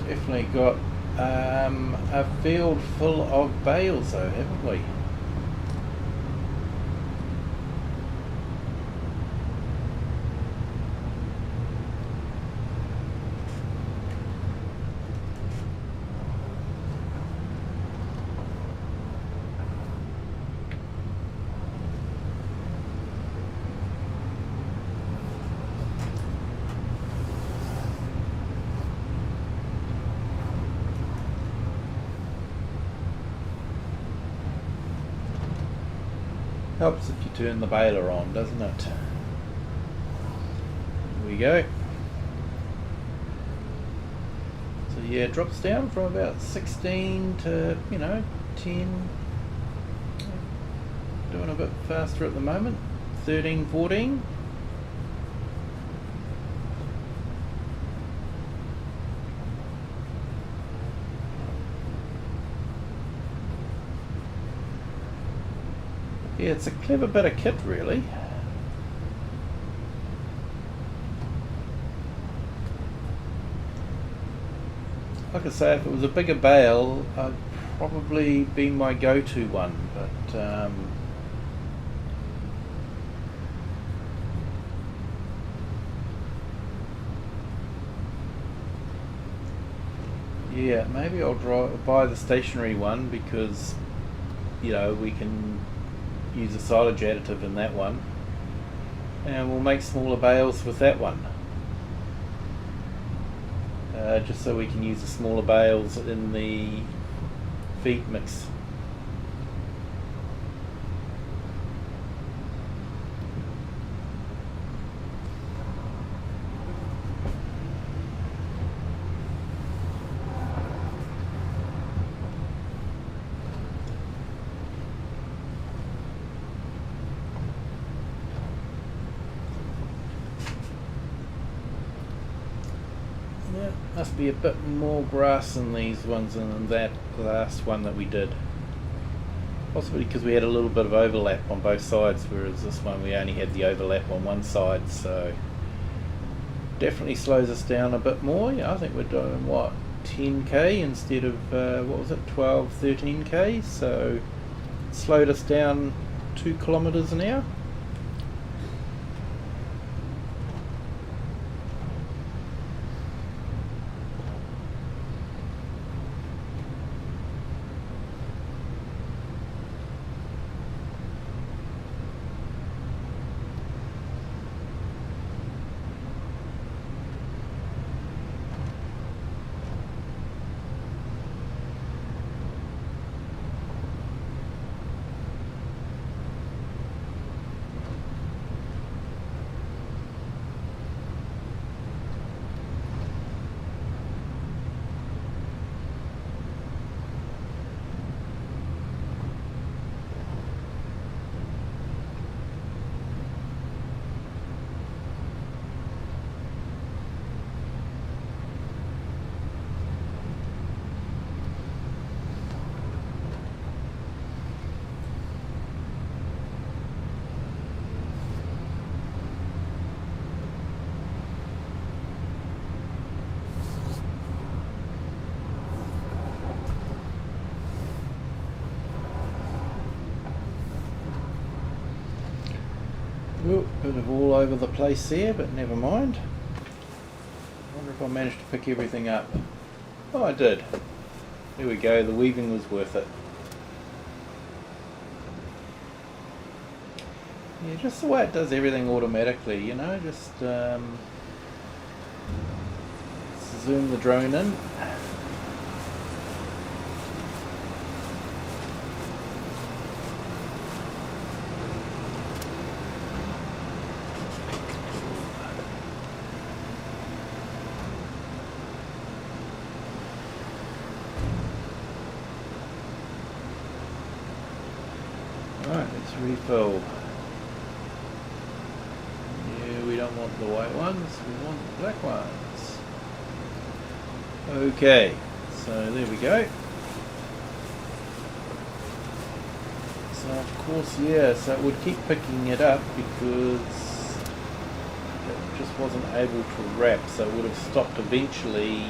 S1: Definitely got a field full of bales though, haven't we? Helps if you turn the baler on, doesn't it? Here we go. So yeah, it drops down from about 16 to, 10. Doing a bit faster at the moment. 13, 14. Yeah, it's a clever bit of kit, really. Like I say, if it was a bigger bale, I'd probably be my go-to one, but yeah, maybe I'll buy the stationary one because, we can use a silage additive in that one, and we'll make smaller bales with that one, just so we can use the smaller bales in the feed mix. Yeah, must be a bit more grass in these ones than that last one that we did. Possibly because we had a little bit of overlap on both sides, whereas this one we only had the overlap on one side, so definitely slows us down a bit more. Yeah, I think we're doing what, 10k instead of what was it, 12, 13k, so it slowed us down 2 kilometers an hour. Well, bit of all over the place there, but never mind. I wonder if I managed to pick everything up. Oh, I did. There we go, the weaving was worth it. Yeah, just the way it does everything automatically, you know, just zoom the drone in. Alright, let's refill. Yeah, we don't want the white ones, we want the black ones. Okay, so there we go. So of course, yeah, so it would keep picking it up because it just wasn't able to wrap, so it would have stopped eventually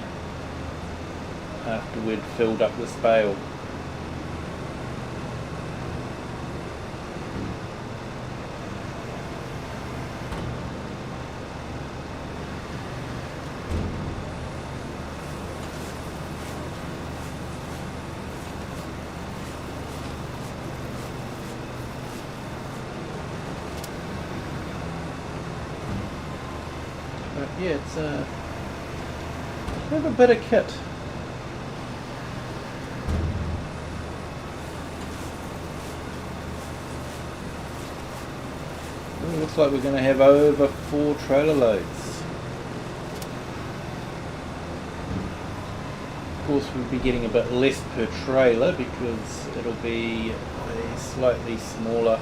S1: after we'd filled up this bale. But yeah, it's have a bit of kit. It looks like we're going to have over 4 trailer loads. Of course, we'll be getting a bit less per trailer because it'll be a slightly smaller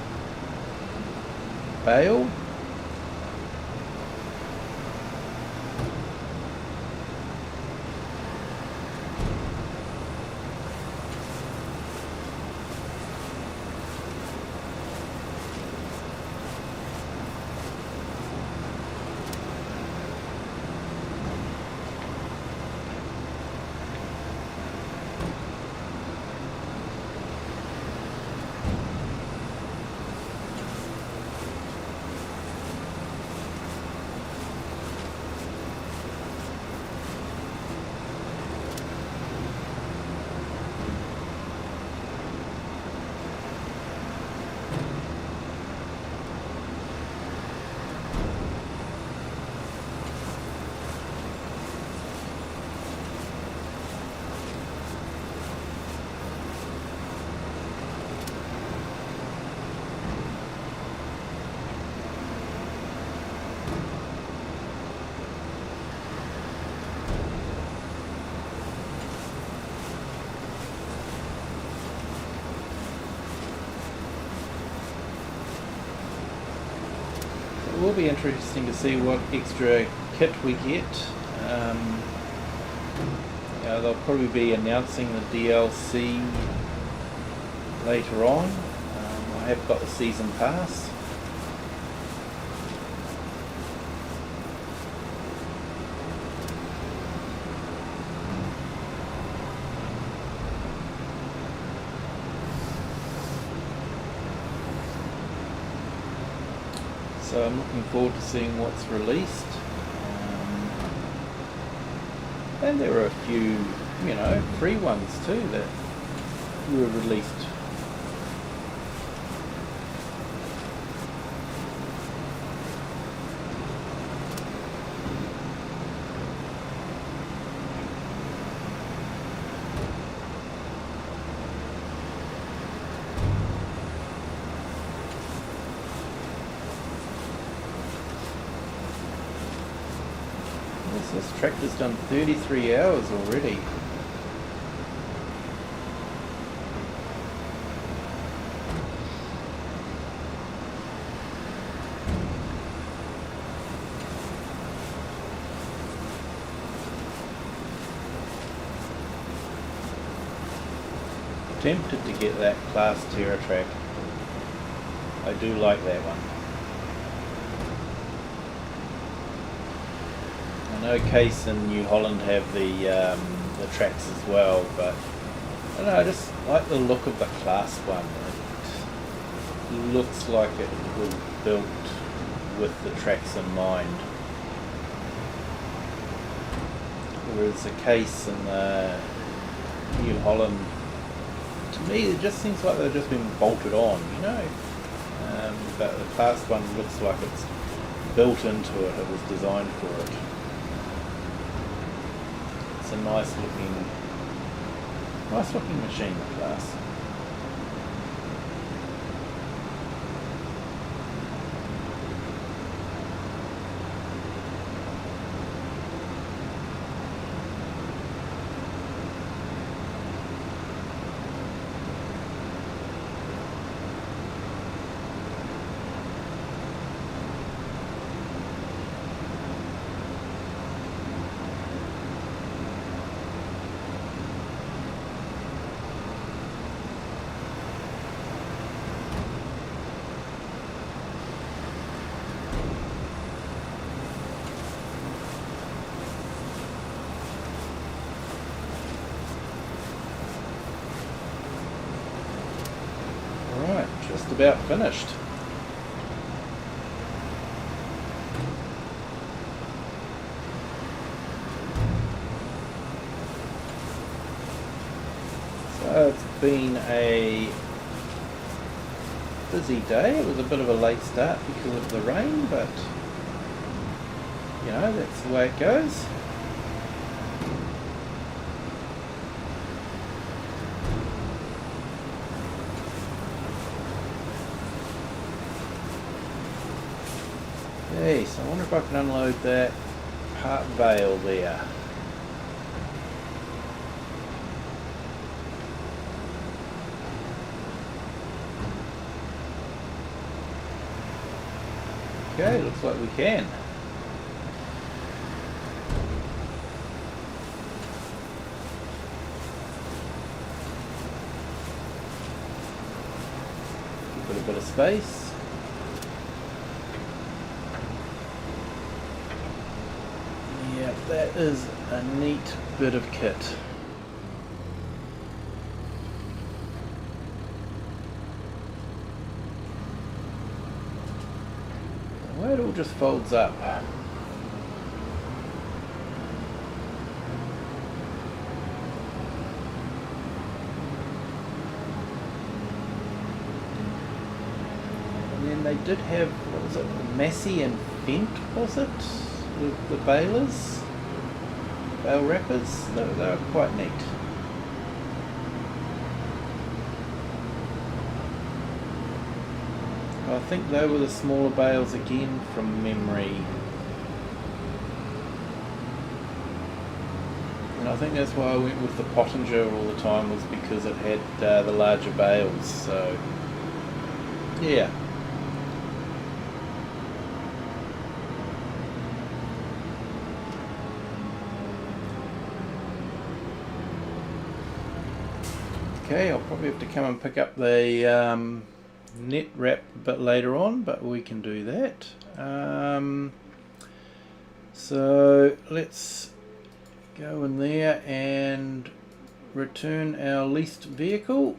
S1: bale. will be interesting to see what extra kit we get. They'll probably be announcing the DLC later on. I have got the season pass. So I'm looking forward to seeing what's released. And there are a few, free ones too that were released. This tractor's done 33 hours already. Tempted to get that Class Terra track. I do like that one. I know Case and New Holland have the tracks as well, but I don't know, I just like the look of the Class one. It looks like it was built with the tracks in mind. Whereas the Case and the New Holland, to me, it just seems like they've just been bolted on, but the Class one looks like it's built into it. It was designed for it. It's a nice looking machine, the Class. Just about finished. So it's been a busy day. It was a bit of a late start because of the rain, but that's the way it goes. Okay, so I wonder if I can unload that part bale there. Okay, looks like we can. Give it a bit of space. That is a neat bit of kit. Well, it all just folds up. And then they did have, what was it, Massey and Fent, was it? The balers? Bale wrappers, they were quite neat. I think they were the smaller bales again from memory. And I think that's why I went with the Pottinger all the time, was because it had the larger bales, so yeah. Okay, I'll probably have to come and pick up the net wrap a bit later on, but we can do that. So let's go in there and return our leased vehicle.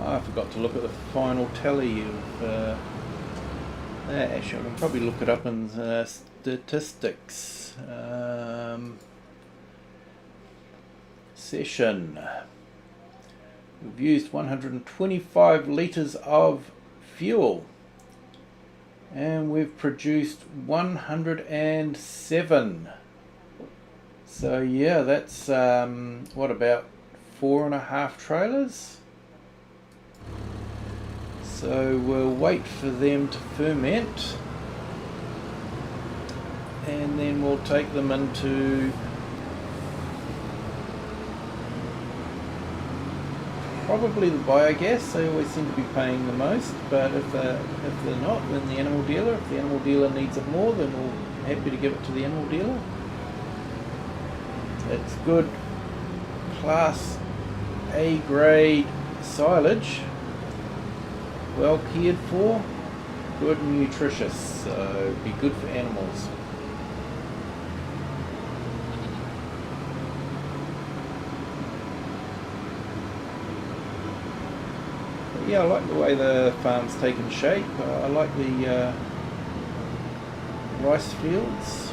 S1: I forgot to look at the final tally of that. Actually, I can probably look it up in statistics. Session. We've used 125 litres of fuel and we've produced 107. So yeah, that's what, about 4.5 trailers? So we'll wait for them to ferment and then we'll take them into probably the biogas. They always seem to be paying the most, but if they're not, then the animal dealer. If the animal dealer needs it more, then we'll be happy to give it to the animal dealer. It's good class A grade silage, well cared for, good and nutritious, so be good for animals. But yeah, I like the way the farm's taken shape. I like the rice fields.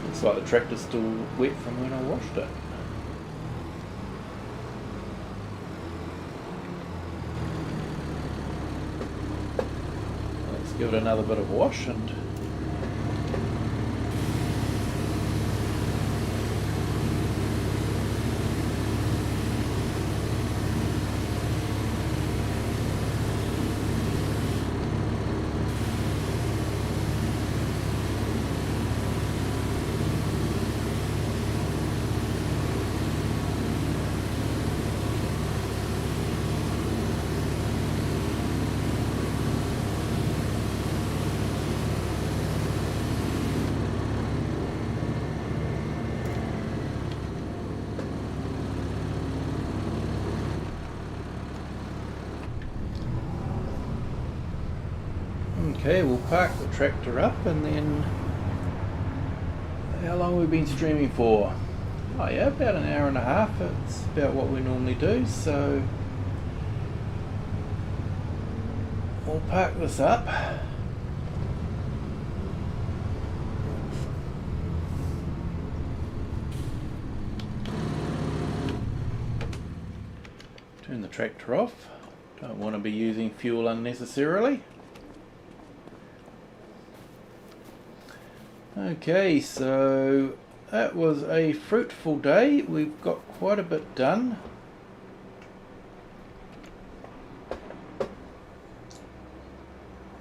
S1: Looks like the tractor's still wet from when I washed it. Let's give it another bit of wash and okay, we'll park the tractor up and then how long have we been streaming for? Oh yeah, about an hour and a half. It's about what we normally do, so we'll park this up. Turn the tractor off. Don't want to be using fuel unnecessarily. Okay, so that was a fruitful day. We've got quite a bit done.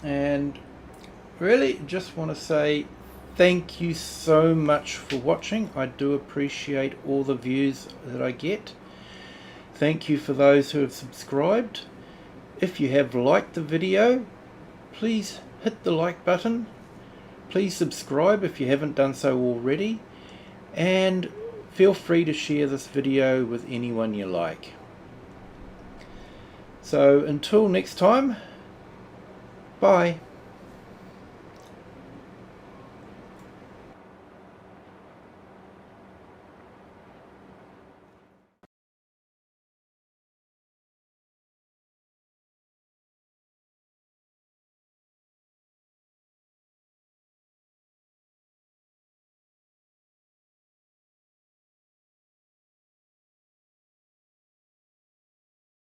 S1: And really just want to say thank you so much for watching. I do appreciate all the views that I get. Thank you for those who have subscribed. If you have liked the video, please hit the like button. Please subscribe if you haven't done so already, and feel free to share this video with anyone you like. So until next time, bye.